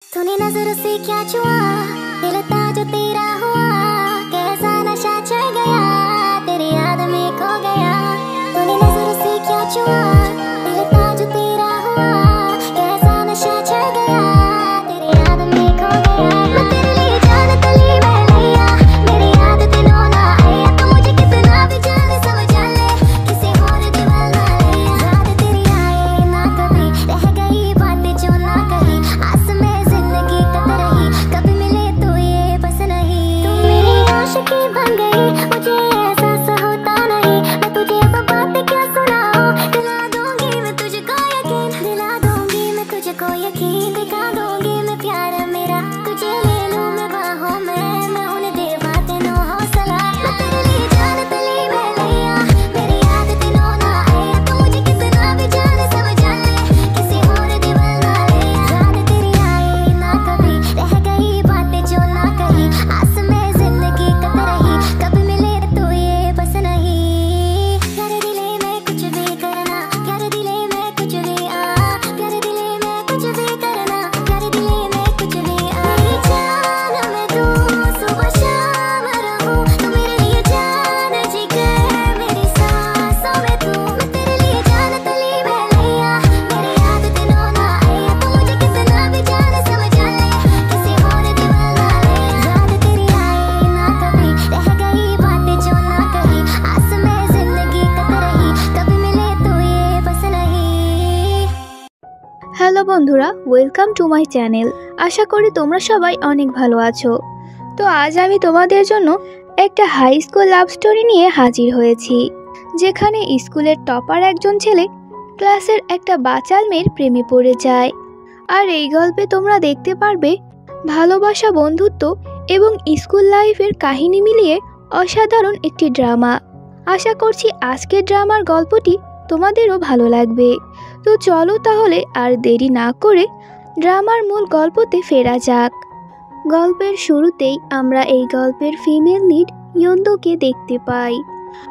तूने नजर से क्या छुआ, दिल था जो तेरा हुआ, कैसा नशा चढ़ गया, तेरी याद में खो गया। तूने नजर से क्या छुआ, दिल था जो तेरा हुआ, कैसा नशा चढ़ गया, तेरी याद में खो गया। मैं तेरे लिए जान तली मैं लिया, मेरी याद दिनों ना आया, तो मुझे कितना भी जाने समझ ले, किसी और दीवाना लिया। याद तेरी आए ना कभी, रह गई बातें जो ना कही, आस में जिंदगी कत रही, कभी मिले तो ये बस नहीं। तू मेरी आशिकी बन गई, मुझे एहसास होता नहीं, मैं तुझे अब बातें क्या सुनाऊं, दिला दूंगी मैं तुझको यकीन, दिला दूंगी मैं तुझको यकीन, दिखा दूंगी मैं प्यार मेरा, तुझे ले लूं मैं बाहों में, मैं होने दे बातें नो हौसला। मैं तेरे लिए जान तली मैं लिया, मेरी याद दिनों ना आया, तो मुझे कितना भी जाने समझ ले, किसी और दीवाना लिया। याद तेरी आई ना कभी, रह गई बातें जो ना कही, आस में जिंदगी कत रही, कभी मिले तो ये बस नहीं। प्यार दिले में कुछ भी करना, प्यार दिले में कुछ भी प्यार दिले में कुछ भी करना, प्यार दिले में कुछ भी मेरी जान मैं तू, सुबह शाम रहूं, तू मेरे लिए जान जिगर, मेरी सांसों में तू। मैं तेरे लिए जान तली मैं लिया, मेरी याद दिनों ना आया, तो मुझे कितना भी जाने समझ ले, किसी और दीवाना लिया। याद तेरी आई ना कभी, रह गई बातें जो ना कही, आस में जिंदगी कत रही, कभी मिले तो ये बस नहीं। হ্যালো বন্ধুরা, ওয়েলকাম টু মাই চ্যানেল। আশা করি তোমরা সবাই অনেক ভালো আছো। তো আজ আমি তোমাদের জন্য একটা হাই স্কুল লাভ স্টোরি নিয়ে হাজির হয়েছি, যেখানে স্কুলের টপার একজন ছেলে ক্লাসের একটা বাচাল মেয়ের প্রেমে পড়ে যায়। আর এই গল্পে তোমরা দেখতে পারবে ভালোবাসা, বন্ধুত্ব এবং স্কুল লাইফের কাহিনী মিলিয়ে অসাধারণ একটি ড্রামা। আশা করছি আজকের ড্রামার গল্পটি তোমাদেরও ভালো লাগবে। তো চলো তাহলে আর দেরি না করে ড্রামার মূল গল্পতে ফেরা যাক। গল্পের শুরুতেই আমরা এই গল্পের ফিমেল লিড ইয়ন্দোকে দেখতে পাই।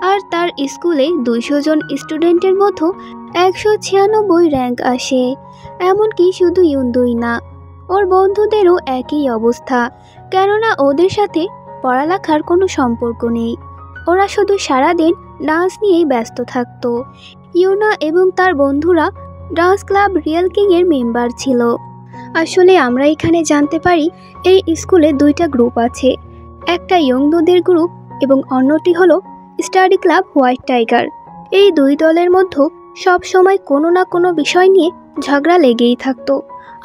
আর তার স্কুলে 200 জন স্টুডেন্টের মধ্যে 196 র্যাঙ্ক আসে। এমনকি শুধু ইয়ন্দোই না, ওর বন্ধুদেরও একই অবস্থা, কেননা ওদের সাথে পড়ালেখার কোনো সম্পর্ক নেই। ওরা শুধু সারাদিন ডান্স নিয়েই ব্যস্ত থাকতো। ইউনা এবং তার বন্ধুরা ডান্স ক্লাব রিয়েল কিং এর মেম্বার ছিল। আসলে আমরা এখানে জানতে পারি এই স্কুলে 2টা গ্রুপ আছে, একটা ইয়ংদোদের গ্রুপ এবং অন্যটি হলো স্টাডি ক্লাব হোয়াইট টাইগার। এই 2 দলের মধ্যে সব সময় কোনো না কোনো বিষয় নিয়ে ঝগড়া লেগেই থাকতো,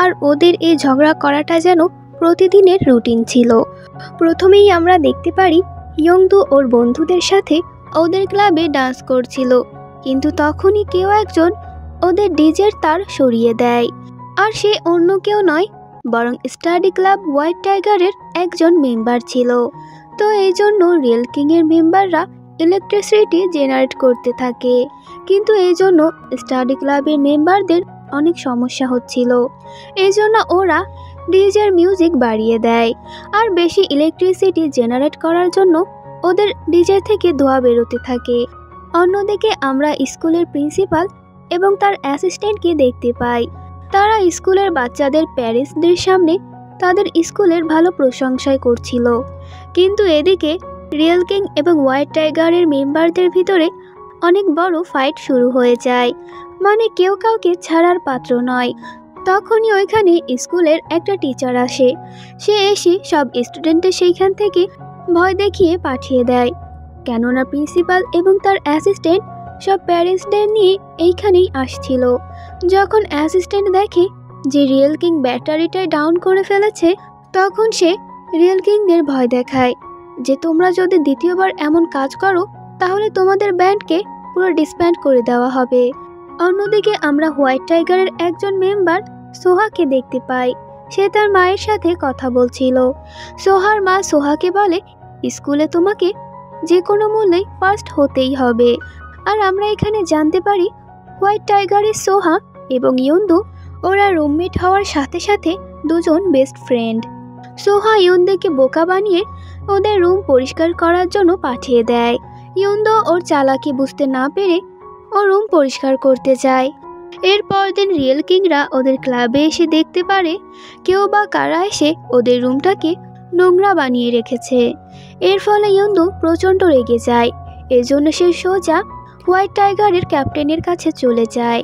আর ওদের এই ঝগড়া করাটা যেন প্রতিদিনের রুটিন ছিল। প্রথমেই আমরা দেখতে পারি ইয়ংদো ওর বন্ধুদের সাথে ওদের ক্লাবে ডান্স করছিল, কিন্তু তখনই কেউ একজন ওদের ডিজের তার সরিয়ে দেয়। আর সে অন্য কেউ নয়, বরং স্টাডি ক্লাব হোয়াইট টাইগারের একজন মেম্বার ছিল। তো এই জন্য রিয়েল কিং এর মেম্বাররা ইলেকট্রিসিটি জেনারেট করতে থাকে, কিন্তু এই জন্য স্টাডি ক্লাবের মেম্বারদের অনেক সমস্যা হচ্ছিল। এই জন্য ওরা ডিজের মিউজিক বাড়িয়ে দেয়, আর বেশি ইলেকট্রিসিটি জেনারেট করার জন্য ওদের ডিজে থেকে ধোঁয়া বেরোতে থাকে। অন্যদিকে আমরা স্কুলের প্রিন্সিপাল এবং তার অ্যাসিস্ট্যান্টকে দেখতে পাই। তারা স্কুলের বাচ্চাদের প্যারেন্টসদের সামনে তাদের স্কুলের ভালো প্রশংসাই করছিল, কিন্তু এদিকে রিয়েল কিং এবং হোয়াইট টাইগারের মেম্বারদের ভিতরে অনেক বড় ফাইট শুরু হয়ে যায়, মানে কেউ কাউকে ছাড়ার পাত্র নয়। তখনই ওইখানে স্কুলের একটা টিচার আসে। সে এসে সব স্টুডেন্টদের সেইখান থেকে ভয় দেখিয়ে পাঠিয়ে দেয়, কেননা প্রিন্সিপাল এবং তার অ্যাসিস্ট্যান্ট সব প্যারেন্টসদের নিয়ে এইখানেই আসছিল। যখন অ্যাসিস্ট্যান্ট দেখে যে রিয়েল কিং ব্যাটারিটাই ডাউন করে ফেলেছে, তখন সে রিয়েল কিংদের ভয় দেখায় যে তোমরা যদি দ্বিতীয়বার এমন কাজ করো তাহলে তোমাদের ব্যান্ডকে পুরো ডিসব্যান্ড করে দেওয়া হবে। অন্যদিকে আমরা হোয়াইট টাইগারের একজন মেম্বার সোহাকে দেখতে পাই। সে তার মায়ের সাথে কথা বলছিল। সোহার মা সোহাকে বলে স্কুলে তোমাকে যে কোনো মূল্যেই ফার্স্ট হতেই হবে। আর আমরা এখানে জানতে পারি হোয়াইট টাইগারের সোহা এবং ইয়ন্দো ওরা রুমমেট হওয়ার সাথে সাথে দুজন বেস্ট ফ্রেন্ড। সোহা ইয়ন্দোকে বোকা বানিয়ে ওদের রুম পরিষ্কার করার জন্য পাঠিয়ে দেয়। ইয়ন্দো ওর চালাকি বুঝতে না পেরে ও রুম পরিষ্কার করতে যায়। এরপর দিন রিয়েল কিংরা ওদের ক্লাবে এসে দেখতে পারে কেউ বা কারা এসে ওদের রুমটাকে নোংরা বানিয়ে রেখেছে। এর ফলে ইয়ন্দু প্রচণ্ড রেগে যায়। এজন্য সে সোজা হোয়াইট টাইগারের ক্যাপ্টেনের কাছে চলে যায়,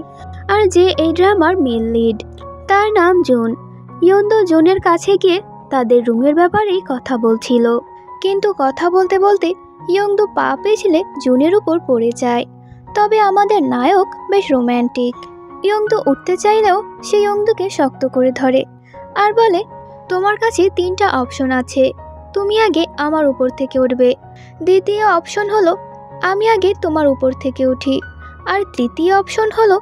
আর যে এই ড্রামার মেন লিড, তার নাম জুন। ইয়ন্দু জুনের কাছে গিয়ে তাদের রুমের ব্যাপারেই কথা বলছিল, কিন্তু কথা বলতে বলতে ইয়ন্দু পা পিছলে জুনের উপর পড়ে যায়। তবে আমাদের নায়ক বেশ রোম্যান্টিক। ইয়ন্দু উঠতে চাইলেও সে ইয়ন্দুকে শক্ত করে ধরে আর বলে, তোমার কাছে 3টা অপশন আছে, তুমি আগে আমার উপর থেকে উঠবে, দ্বিতীয় অপশন হলো আমি আগে তোমার উপর থেকে উঠি, আর তৃতীয় অপশন হলো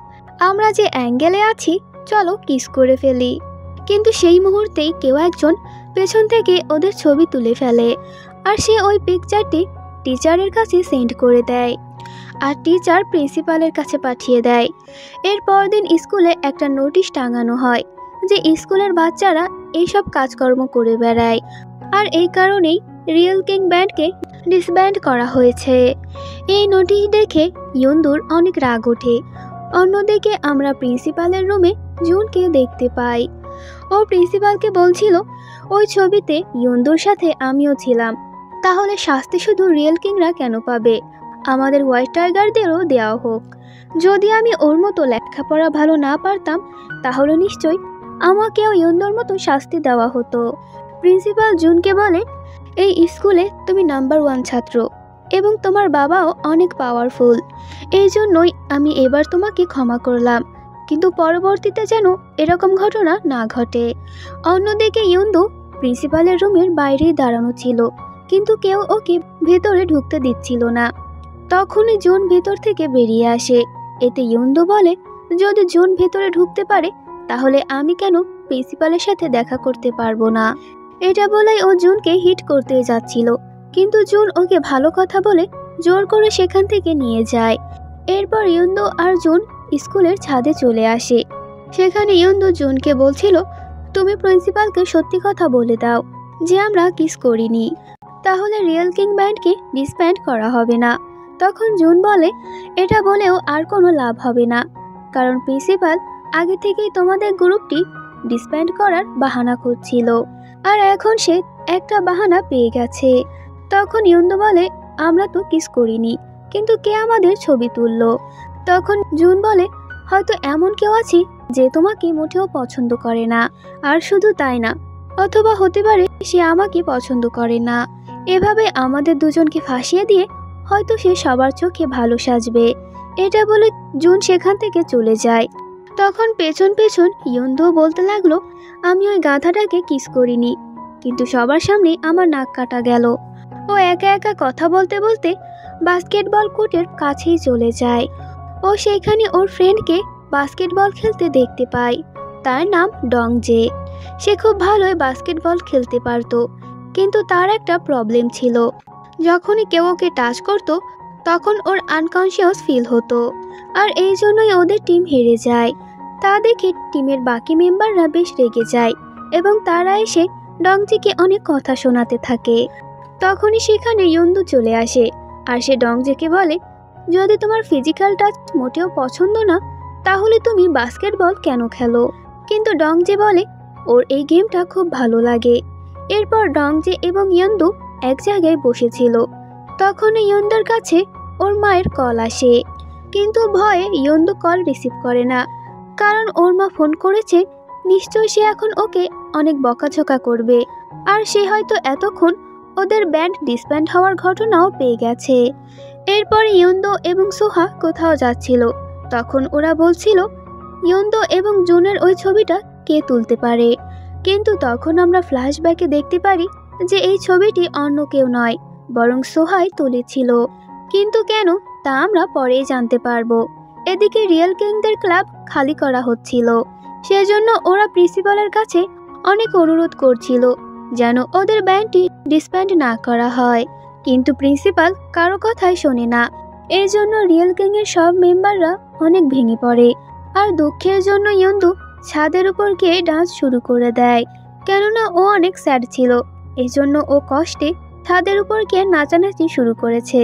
আমরা যে অ্যাঙ্গেলে আছি চলো কিস করে ফেলি। কিন্তু সেই মুহূর্তেই কেউ একজন পেছন থেকে ওদের ছবি তুলে ফেলে, আর সে ওই পিকচারটি টিচারের কাছে সেন্ড করে দেয়, আর টিচার প্রিন্সিপালের কাছে পাঠিয়ে দেয়। এর পরদিন স্কুলে একটা নোটিশ টাঙানো হয় যে স্কুলের বাচ্চারা এইসব কাজকর্ম করে বেড়ায়, আর এই কারণেই রিয়েল কিং ব্যান্ডকে ডিসব্যান্ড করা হয়েছে। এই নোটিশ দেখে ইয়ন্দুর অনেক রাগ ওঠে। অন্যদিকে আমরা প্রিন্সিপালের রুমে জুনকে দেখতে পাই। ও প্রিন্সিপালকে বলছিল, ওই ছবিতে ইয়ন্দুর সাথে আমিও ছিলাম, তাহলে শাস্তি শুধু রিয়েল কিংরা কেন পাবে, আমাদের হোয়াইট টাইগারদেরও দেওয়া হোক। যদি আমি ওর মতো লেখাপড়া ভালো না পারতাম তাহলে নিশ্চয়ই আমাকেও ইয়ন্দুর মতো শাস্তি দেওয়া হতো। প্রিন্সিপাল জুনকে বলে, এই স্কুলে তুমি নাম্বার 1 ছাত্র এবং তোমার বাবাও অনেক পাওয়ারফুল, এই জন্যই আমি এবার তোমাকে ক্ষমা করলাম, কিন্তু পরবর্তীতে যেন এরকম ঘটনা না ঘটে। অন্যদিকে ইয়ন্দু প্রিন্সিপালের রুমের বাইরেই দাঁড়ানো ছিল, কিন্তু কেউ ওকে ভেতরে ঢুকতে দিচ্ছিল না। তখনই জুন ভেতর থেকে বেরিয়ে আসে। এতে ইয়ন্দু বলে, যদি জুন ভেতরে ঢুকতে পারে তাহলে আমি কেন প্রিন্সিপালের সাথে দেখা করতে পারবো না। এটা বলেই ও জুনকে হিট করতে যাচ্ছিল, কিন্তু জুন ওকে ভালো কথা বলে জোর করে সেখান থেকে নিয়ে যায়। এরপর ইয়ন্দু আর জুন স্কুলের ছাদে চলে আসে। সেখানে ইয়ন্দু জুনকে বলছিল, তুমি প্রিন্সিপালকে সত্যি কথা বলে দাও যে আমরা কিস করিনি, তাহলে রিয়েল কিং ব্যান্ডকে ডিসব্যান্ড করা হবে না। তখন জুন বলে, এটা বলেও আর কোনো লাভ হবে না, কারণ প্রিন্সিপাল আগে থেকেই তোমাদের গ্রুপটি ডিসব্যান্ড করার বাহানা খুঁজছিল, আর এখন সে একটা বাহানা পেয়ে গেছে। তখন ইয়ন্দু বলে, আমরা তো কিস করিনি, কিন্তু কে আমাদের ছবি তুললো? তখন জুন বলে, হয়তো এমন কেউ আছে যে তোমাকে মোটেও পছন্দ করে না, আর শুধু তাই না, অথবা হতে পারে সে আমাকে পছন্দ করে না। এভাবে আমাদের দুজনকে ফাঁসিয়ে দিয়ে হয়তো সে সবার চোখে ভালো সাজবে। এটা বলে জুন সেখান থেকে চলে যায়। তখন পেছন পেছন ইয়ন্দুও বলতে লাগলো, আমি ওই গাধাটাকে কিস করিনি, কিন্তু সবার সামনে আমার নাক কাটা গেল। ও একা একা কথা বলতে বলতে বাস্কেটবল কোর্টের কাছেই চলে যায়। ও সেখানে ওর ফ্রেন্ডকে বাস্কেটবল খেলতে দেখতে পায়। তার নাম ডংজে। সে খুব ভালোই বাস্কেটবল খেলতে পারতো, কিন্তু তার একটা প্রবলেম ছিল, যখনই কেউ ওকে টাচ করতো তখন ওর আনকনশিয়াস ফিল হতো, আর এই জন্যই ওদের টিম হেরে যায়। তা দেখে টিমের বাকি মেম্বাররা বেশ রেগে যায় এবং তারা এসে ডংজিকে অনেক কথা শোনাতে থাকে। তখনই সেখানে ইয়ন্দু চলে আসে, আর সে ডংজেকে বলে, যদি তোমার ফিজিক্যাল টাচ মোটেও পছন্দ না তাহলে তুমি বাস্কেটবল কেন খেলো? কিন্তু ডংজে বলে ওর এই গেমটা খুব ভালো লাগে। এরপর ডংজে এবং ইয়ন্দু এক জায়গায় বসেছিল। তখন ইয়ন্দুর কাছে ওর মায়ের কল আসে, কিন্তু ভয়ে ইয়ন্দু কল রিসিভ করে না, কারণ ওর মা ফোন করেছে, নিশ্চয়ই সে এখন ওকে অনেক বকাঝকা করবে, আর সে হয়তো এতক্ষণ ওদের ব্যান্ড ডিসব্যান্ড হওয়ার ঘটনাও পেয়ে গেছে। এরপরে ইয়ন্দু এবং সোহা কোথাও যাচ্ছিল। তখন ওরা বলছিল ইয়ন্দু এবং জুনের ওই ছবিটা কে তুলতে পারে, কিন্তু তখন আমরা ফ্ল্যাশব্যাকে দেখতে পারি যে এই ছবিটি অন্য কেউ নয়, বরং সোহাই তুলেছিল। কিন্তু কেন তা আমরা পরেই জানতে পারবো। এদিকে রিয়েল কিংদের ক্লাব খালি করা হচ্ছিল, সেজন্য ওরা প্রিন্সিপালের কাছে অনেক অনুরোধ করছিল যেন ওদের ব্যান্ডটি ডিসব্যান্ড না করা হয়, কিন্তু প্রিন্সিপাল কারো কথাই শোনে না। এই জন্য রিয়েল কিং এর সব মেম্বাররা অনেক ভেঙে পড়ে, আর দুঃখের জন্য ইয়ন্দু ছাদের উপর গিয়ে ডান্স শুরু করে দেয়, কেননা ও অনেক স্যাড ছিল। এই জন্য ও কষ্টে ছাদের উপর গিয়ে নাচানাচি শুরু করেছে।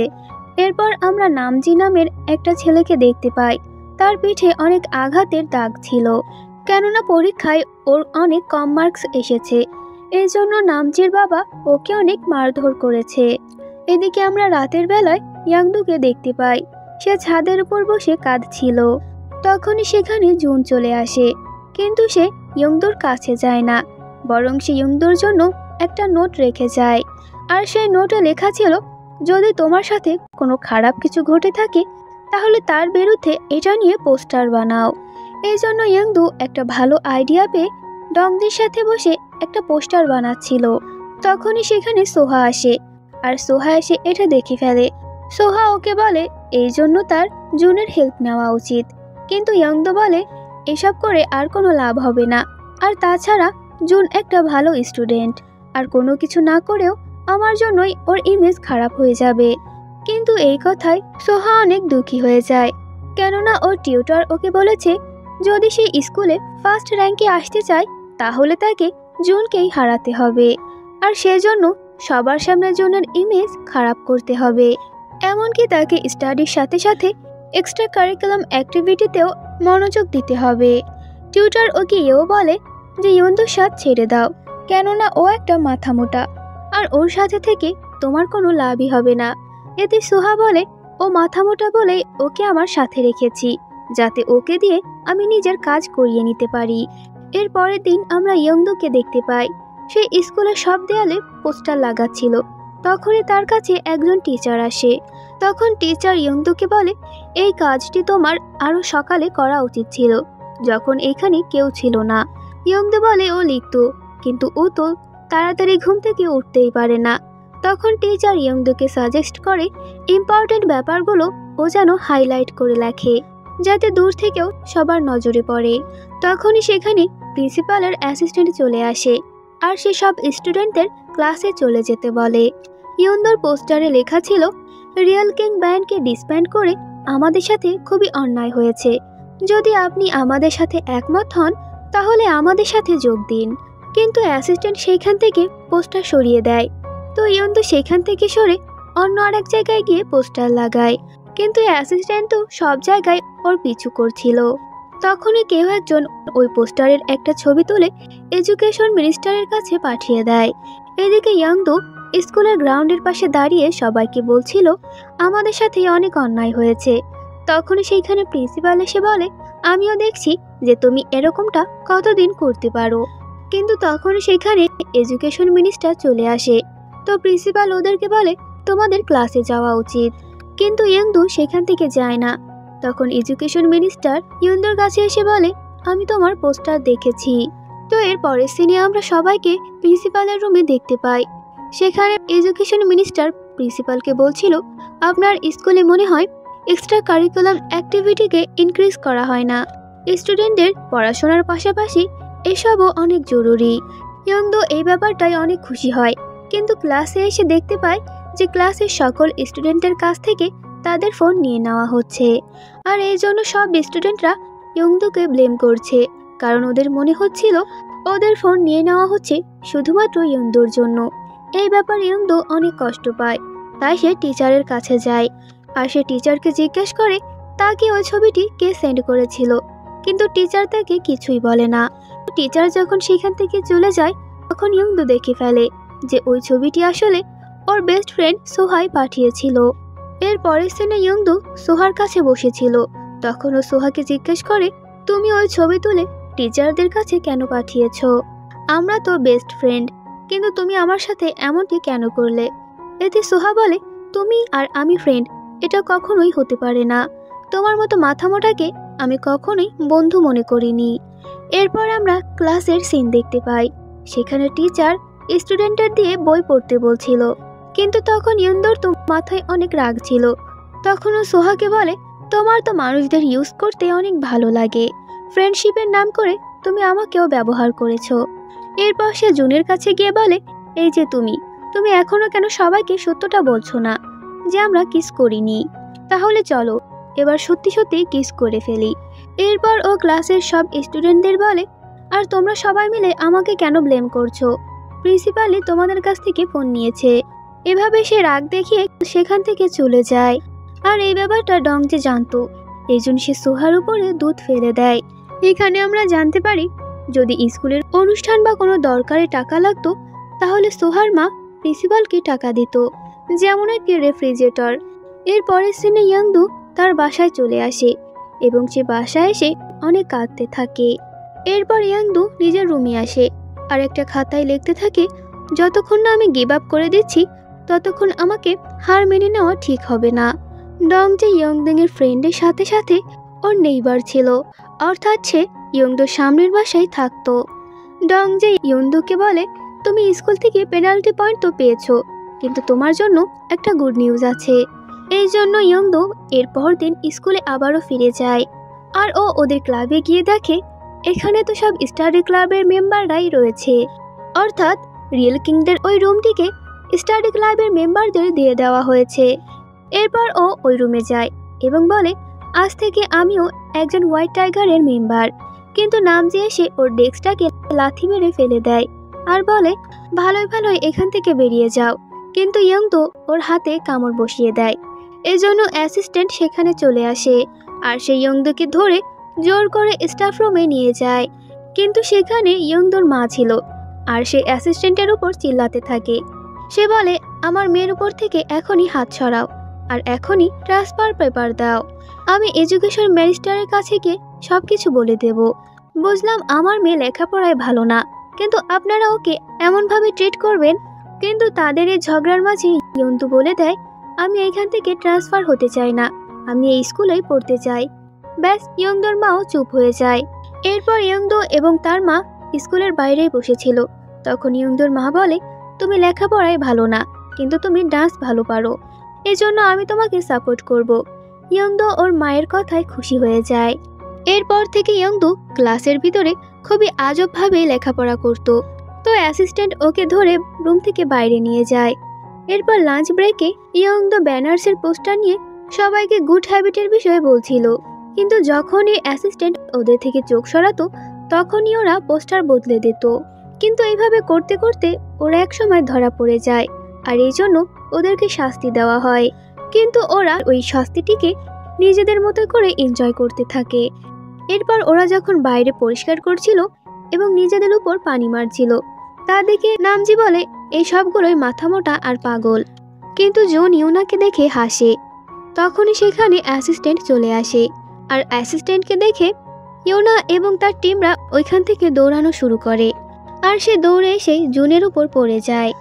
এরপর আমরা নামজি নামের একটা ছেলেকে দেখতে পাই, তার পিঠে অনেক আঘাতের দাগ ছিল, কেননা পরীক্ষায় ওর অনেক কম মার্কস এসেছে। এই জন্য নামচির বাবা ওকে অনেক মারধর করেছে। এদিকে আমরা রাতের বেলায় ইয়াংদুকে দেখতে পাই, সে ছাদের উপর বসে কাঁদছিল। তখনই সেখানে জুন চলে আসে, কিন্তু সে ইয়ংদুর কাছে যায় না, বরং সে ইয়ংদুর জন্য একটা নোট রেখে যায়। আর সেই নোটে লেখা ছিল, যদি তোমার সাথে কোনো খারাপ কিছু ঘটে থাকে তাহলে তার বিরুদ্ধে এটা নিয়ে পোস্টার বানাও। এই জন্য ইয়ংদু একটা ভালো আইডিয়া পেয়ে ডংজির সাথে বসে একটা পোস্টার বানাচ্ছিল। তখনই সেখানে সোহা আসে, আর সোহা এসে এটা দেখে ফেলে। সোহা ওকে বলে এই জন্য তার জুনের হেল্প নেওয়া উচিত, কিন্তু ইয়ংদু বলে এসব করে আর কোনো লাভ হবে না, আর তাছাড়া জুন একটা ভালো স্টুডেন্ট, আর কোনো কিছু না করেও আমার জন্যই ওর ইমেজ খারাপ হয়ে যাবে। কিন্তু এই কথায় সোহা অনেক দুঃখী হয়ে যায়, কেননা ওর টিউটর ওকে বলেছে যদি সে স্কুলে ফার্স্ট র্যাঙ্কে আসতে চায় তাহলে তাকে জুনকেই হারাতে হবে, আর সেজন্য সবার সামনে জুনের ইমেজ খারাপ করতে হবে। এমনকি তাকে স্টাডির সাথে সাথে এক্সট্রা কারিকুলাম অ্যাক্টিভিটিতেও মনোযোগ দিতে হবে। টিউটর ওকে এও বলে যে ইয়ংদুর সাথে ছেড়ে দাও, কেননা ও একটা মাথা মোটা, আর ওর সাথে থেকে তোমার কোনো লাভই হবে না। এতে সোহা বলে ও মাথা মোটা বলেই ওকে আমার সাথে রেখেছি, যাতে ওকে দিয়ে আমি নিজের কাজ করিয়ে নিতে পারি। এর পরের দিন আমরা ইয়ংদুকে দেখতে পাই, সে স্কুলের সব দেয়ালে পোস্টার লাগাচ্ছিল। তখনই তার কাছে একজন টিচার আসে। তখন টিচার ইয়ংদুকে বলে এই কাজটি তোমার আরো সকালে করা উচিত ছিল, যখন এখানে কেউ ছিল না। ইয়ংদু বলে ও লিখত, কিন্তু ও তো তাড়াতাড়ি ঘুম থেকে উঠতেই পারে না। তখন টিচার ইয়ংদুকে সাজেস্ট করে ইম্পর্টেন্ট ব্যাপারগুলো ও যেন হাইলাইট করে লেখে, যাতে দূর থেকেও সবার নজরে পড়ে। তখনই সেখানে প্রিন্সিপালের অ্যাসিস্ট্যান্ট চলে আসে, আর সে সব স্টুডেন্টদের ক্লাসে চলে যেতে বলে। ইয়ংদুর পোস্টারে লেখা ছিল রিয়েল কিং ব্যান্ডকে ডিসব্যান্ড করে আমাদের সাথে খুবই অন্যায় হয়েছে, যদি আপনি আমাদের সাথে একমত হন তাহলে আমাদের সাথে যোগ দিন। কিন্তু অ্যাসিস্ট্যান্ট সেইখান থেকে পোস্টার সরিয়ে দেয়, তো ইয়ংদু সেখান থেকে সরে অন্য আরেক জায়গায় গিয়ে পোস্টার লাগায়, কিন্তু অ্যাসিস্ট্যান্ট তো সব জায়গায় ওর পিছু করছিল। তখনই কেউ একজন ওই পোস্টারের একটা ছবি তুলে এডুকেশন মিনিস্টারের কাছে পাঠিয়ে দেয়। এদিকে ইয়ংদু স্কুলের গ্রাউন্ডের পাশে দাঁড়িয়ে সবাইকে বলছিল আমাদের সাথে অনেক অন্যায় হয়েছে। তখনই সেইখানে প্রিন্সিপাল এসে বলে আমিও দেখছি যে তুমি এরকমটা কতদিন করতে পারো। কিন্তু তখন সেখানে এডুকেশন মিনিস্টার চলে আসে, তো প্রিন্সিপাল ওদেরকে বলে তোমাদের ক্লাসে যাওয়া উচিত, কিন্তু ইয়ংদু সেখান থেকে যায় না। তখন এডুকেশন মিনিস্টার ইয়ংদুর কাছে এসে বলে আমি তোমার পোস্টার দেখেছি। তো এর পরের সিনে আমরা সবাইকে প্রিন্সিপালের রুমে দেখতে পাই। সেখানে এডুকেশন মিনিস্টার প্রিন্সিপালকে বলছিল আপনার স্কুলে মনে হয় এক্সট্রা কারিকুলাম অ্যাক্টিভিটিকে ইনক্রিজ করা হয় না, স্টুডেন্টদের পড়াশোনার পাশাপাশি এসবও অনেক জরুরি। ইয়ংদু এই ব্যাপারটাই অনেক খুশি হয়, কিন্তু ক্লাসে এসে দেখতে পায় যে ক্লাসের সকল স্টুডেন্টের কাছ থেকে তাদের ফোন নিয়ে নেওয়া হচ্ছে, আর এই জন্য সব স্টুডেন্টরা ইয়ংদুকে ব্লেম করছে, কারণ ওদের মনে হচ্ছিল ওদের ফোন নিয়ে নেওয়া হচ্ছে শুধুমাত্র ইয়ংদুর জন্য। এই ব্যাপারে ইয়ংদু অনেক কষ্ট পায়, তাই সে টিচারের কাছে যায়, আর সে টিচারকে জিজ্ঞেস করে তাকে ওই ছবিটি কে সেন্ড করেছিল, কিন্তু টিচার তাকে কিছুই বলে না। টিচার যখন সেখান থেকে চলে যায় তখন ইয়ংদু দেখে ফেলে যে ওই ছবিটি আসলে ওর বেস্ট ফ্রেন্ড সোহাই পাঠিয়েছিল। এর পরের সিনে ইয়ংদু সোহার কাছে বসেছিল, তখন ও সোহাকে জিজ্ঞেস করে তুমি ওই ছবি তুলে টিচারদের কাছে কেন পাঠিয়েছো? আমরা তো বেস্ট ফ্রেন্ড, কিন্তু তুমি আমার সাথে এমনটি কেন করলে? এতে সোহা বলে তুমি আর আমি ফ্রেন্ড এটা কখনোই হতে পারে না, তোমার মতো মাথামোটাকে আমি কখনোই বন্ধু মনে করিনি। এরপর আমরা ক্লাসের সিন দেখতে পাই, সেখানে টিচার স্টুডেন্টদের দিয়ে বই পড়তে বলছিল, কিন্তু তখন ইয়ংদুর তো মাথায় অনেক রাগ ছিল। তখনও সোহাকে বলে তোমার তো মানুষদের ইউজ করতে অনেক ভালো লাগে, ফ্রেন্ডশিপের নাম করে তুমি আমাকেও ব্যবহার করেছো। এরপর সে জুনের কাছে গিয়ে বলে এই যে তুমি এখনো কেন সবাইকে সত্যটা বলছো না যে আমরা কিস করিনি? তাহলে চলো এবার সত্যি সত্যি কিস করে ফেলি। এরপর ও ক্লাসের সব স্টুডেন্টদের বলে আর তোমরা সবাই মিলে আমাকে কেন ব্লেম করছো? প্রিন্সিপালই তোমাদের কাছ থেকে ফোন নিয়েছে। এভাবে সে রাগ দেখিয়ে সেখান থেকে চলে যায়। আর এই ব্যাপারটা ডংজে জানতো, এজন্য সে সোহার উপরে দুধ ফেলে দেয়। এখানে আমরা জানতে পারি যদি স্কুলের অনুষ্ঠান বা কোনো দরকারে টাকা লাগতো তাহলে সোহার মা প্রিন্সিপালকে টাকা দিত, যেমন একটি রেফ্রিজারেটর। এর পরের সিনে ইয়াংদু তার বাসায় চলে আসে এবং সে বাসায় এসে অনেক কাঁদতে থাকে। এরপর ইয়াংদু নিজের রুমে আসে আর একটা খাতায় লিখতে থাকে, যতক্ষণ না আমি গিভ আপ করে দিচ্ছি ততক্ষণ আমাকে হার মেনে নেওয়া ঠিক হবে না। ডং যে ইয়ংদং এর ফ্রেন্ডের সাথে সাথে ওর নেইবার ছিল, অর্থাৎ সে ইয়ংদুর সামনের বাসায় থাকতো। ডং যে ইয়ংদুকে বলে, তুমি স্কুল থেকে পেনাল্টি পয়েন্ট তো পেয়েছো, কিন্তু তোমার জন্য একটা গুড নিউজ আছে। এই জন্য ইয়ংদু এর পর দিন স্কুলে আবারও ফিরে যায় আর ও ওদের ক্লাবে গিয়ে দেখে এখানে তো সব স্টাডি ক্লাবের মেম্বাররাই রয়েছে, অর্থাৎ রিয়েল কিংদের ওই রুমটিকে স্টাডি ক্লাবের মেম্বারদের দিয়ে দেওয়া হয়েছে। এরপর ও ওই রুমে যায় এবং বলে, আজ থেকে আমিও একজন হোয়াইট টাইগারের মেম্বার। কিন্তু নামজি এসে ওর ডেস্কটাকে লাথি মেরে ফেলে দেয় আর বলে, ভালোই ভালোই এখান থেকে বেরিয়ে যাও। কিন্তু ইয়ংদু ওর হাতে কামড় বসিয়ে দেয়। এজন্য অ্যাসিস্ট্যান্ট সেখানে চলে আসে আর সে ইয়ংদুকে ধরে জোর করে স্টাফ রুমে নিয়ে যায়। কিন্তু সেখানে ইয়ংদুর মা ছিল আর সে অ্যাসিস্ট্যান্টের উপর চিল্লাতে থাকে। সে বলে, আমার মেয়ের উপর থেকে এখনই হাত সরাও আর এখনই ট্রান্সফার পেপার দাও। আমি এডুকেশন ম্যাজিস্ট্রেটের কাছে গিয়ে সবকিছু বলে দেব। বুঝলাম আমার মেয়ে লেখাপড়ায় ভালো না, কিন্তু আপনারা ওকে এমনভাবে ট্রিট করবেন। কিন্তু তাদের এই ঝগড়ার মাঝে ইয়ংদু বলে দেয়, আমি এইখান থেকে ট্রান্সফার হতে চাই না, আমি এই স্কুলেই পড়তে চাই। ব্যাস, ইয়ংদুর মাও চুপ হয়ে যায়। এরপর ইয়ংদু এবং তার মা স্কুলের বাইরেই বসেছিল। তখন ইয়ংদুর মা বলে, তুমি লেখাপড়ায় ভালো না, কিন্তু তুমি ডান্স ভালো পারো, এজন্য আমি তোমাকে সাপোর্ট করব। ইয়ংদু ওর মায়ের কথায় খুশি হয়ে যায়। এরপর থেকে ইয়ংদু ক্লাসের ভিতরে খুবই আজবভাবে লেখাপড়া করত। তো অ্যাসিস্ট্যান্ট ওকে ধরে রুম থেকে বাইরে নিয়ে যায়। এরপর লাঞ্চ ব্রেকে ইয়ংদু ব্যানার্সের পোস্টার নিয়ে সবাইকে গুড হ্যাবিটের বিষয়ে বলছিল, কিন্তু যখনই অ্যাসিস্ট্যান্ট ওদের থেকে চোখ সরাতো তখনই ওরা পোস্টার বদলে দিত। কিন্তু এইভাবে করতে করতে ওরা এক সময় ধরা পড়ে যায় আর এই জন্য ওদেরকে শাস্তি দেওয়া হয়। কিন্তু ওরা ওই শাস্তিটিকে নিজেদের মতো করে এনজয় করতে থাকে। এরপর ওরা যখন বাইরে পরিষ্কার করছিল এবং নিজেদের উপর পানি মারছিল তা দেখে নামজি বলে, এই সবগুলোই মাথা মোটা আর পাগল। কিন্তু জুন ইউনাকে দেখে হাসে। তখনই সেখানে অ্যাসিস্ট্যান্ট চলে আসে আর অ্যাসিস্ট্যান্টকে দেখে ইউনা এবং তার টিমরা ওইখান থেকে দৌড়ানো শুরু করে আর সে দৌড়ে এসে জুনের উপর পড়ে যায়।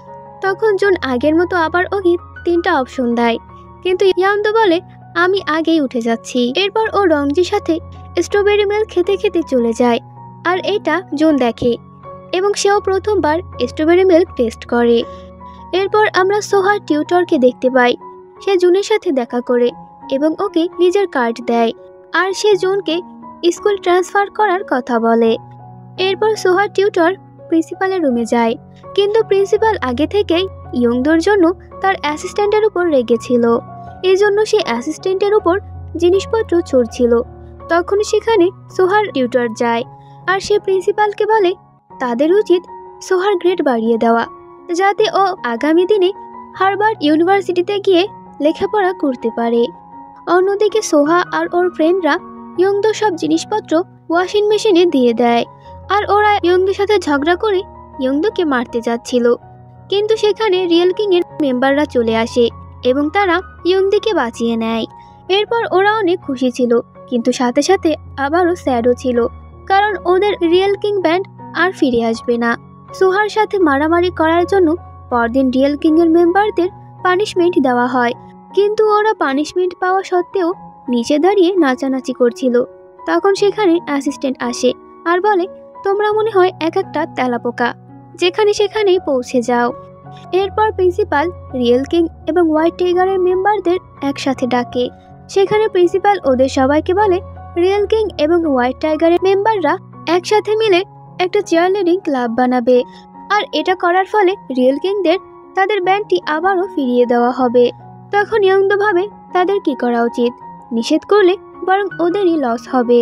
তখন জুন আগের মতো আবার ওকে 3টা অপশন দেয়, কিন্তু ইয়াংদু বলে, আমি আগেই উঠে যাচ্ছি। এরপর ও রংজির সাথে স্ট্রবেরি মিল্ক খেতে খেতে চলে যায় আর এটা জুন দেখে এবং সেও প্রথমবার স্ট্রবেরি মিল্ক টেস্ট করে। এরপর আমরা সোহার টিউটরকে দেখতে পাই। সে জুনের সাথে দেখা করে এবং ওকে নিজের কার্ড দেয় আর সে জুনকে স্কুল ট্রান্সফার করার কথা বলে। এরপর সোহার টিউটর প্রিন্সিপালের রুমে যায়, কিন্তু প্রিন্সিপাল আগে থেকেই ইয়ংদুর জন্য তার অ্যাসিস্ট্যান্টের উপর রেগেছিল। এই জন্য সে অ্যাসিস্ট্যান্টের উপর জিনিসপত্র ছুঁড়ছিল। তখন সেখানে সোহার টিউটর যায় আর সে প্রিন্সিপালকে বলে, তাদের উচিত সোহার গ্রেড বাড়িয়ে দেওয়া, যাতে ও আগামী দিনে হার্ভার্ড ইউনিভার্সিটিতে গিয়ে লেখাপড়া করতে পারে। অন্যদিকে সোহা আর ওর ফ্রেন্ডরা ইয়ংদুর সব জিনিসপত্র ওয়াশিং মেশিনে দিয়ে দেয় আর ওরা ইয়ংদুর সাথে ঝগড়া করে ইয়ংদুকে মারতে যাচ্ছিল। কিন্তু সেখানে রিয়েল কিং এর মেম্বাররা চলে আসে এবং তারা ইয়ংদুকে বাঁচিয়ে নেয়। এরপর ওরা অনেক খুশি ছিল, কিন্তু সাথে সাথে আবারও স্যাডও ছিল, কারণ ওদের রিয়েল কিং ব্যান্ড আর ফিরে আসবে না। সোহার সাথে মারামারি করার জন্য পরদিন রিয়েল কিং এর মেম্বারদের পানিশমেন্ট দেওয়া হয়, কিন্তু ওরা পানিশমেন্ট পাওয়া সত্ত্বেও নিচে দাঁড়িয়ে নাচানাচি করছিল। তখন সেখানে অ্যাসিস্ট্যান্ট আসে আর বলে, তোমরা মনে হয় এক একটা তেলাপোকা, যেখানে সেখানেই পৌঁছে যাও। এরপর প্রিন্সিপাল রিয়েল কিং এবং হোয়াইট টাইগারের মেম্বারদের একসাথে ডাকে। সেখানে প্রিন্সিপাল ওদের সবাইকে বলে, রিয়েল কিং এবং হোয়াইট টাইগারের মেম্বাররা একসাথে মিলে একটা চেয়ার লিডিং ক্লাব বানাবে আর এটা করার ফলে রিয়েল কিংদের তাদের ব্যান্ডটি আবারও ফিরিয়ে দেওয়া হবে। তখন ইয়ংদু ভাবে তাদের কি করা উচিত, নিষেধ করলে বরং ওদেরই লস হবে।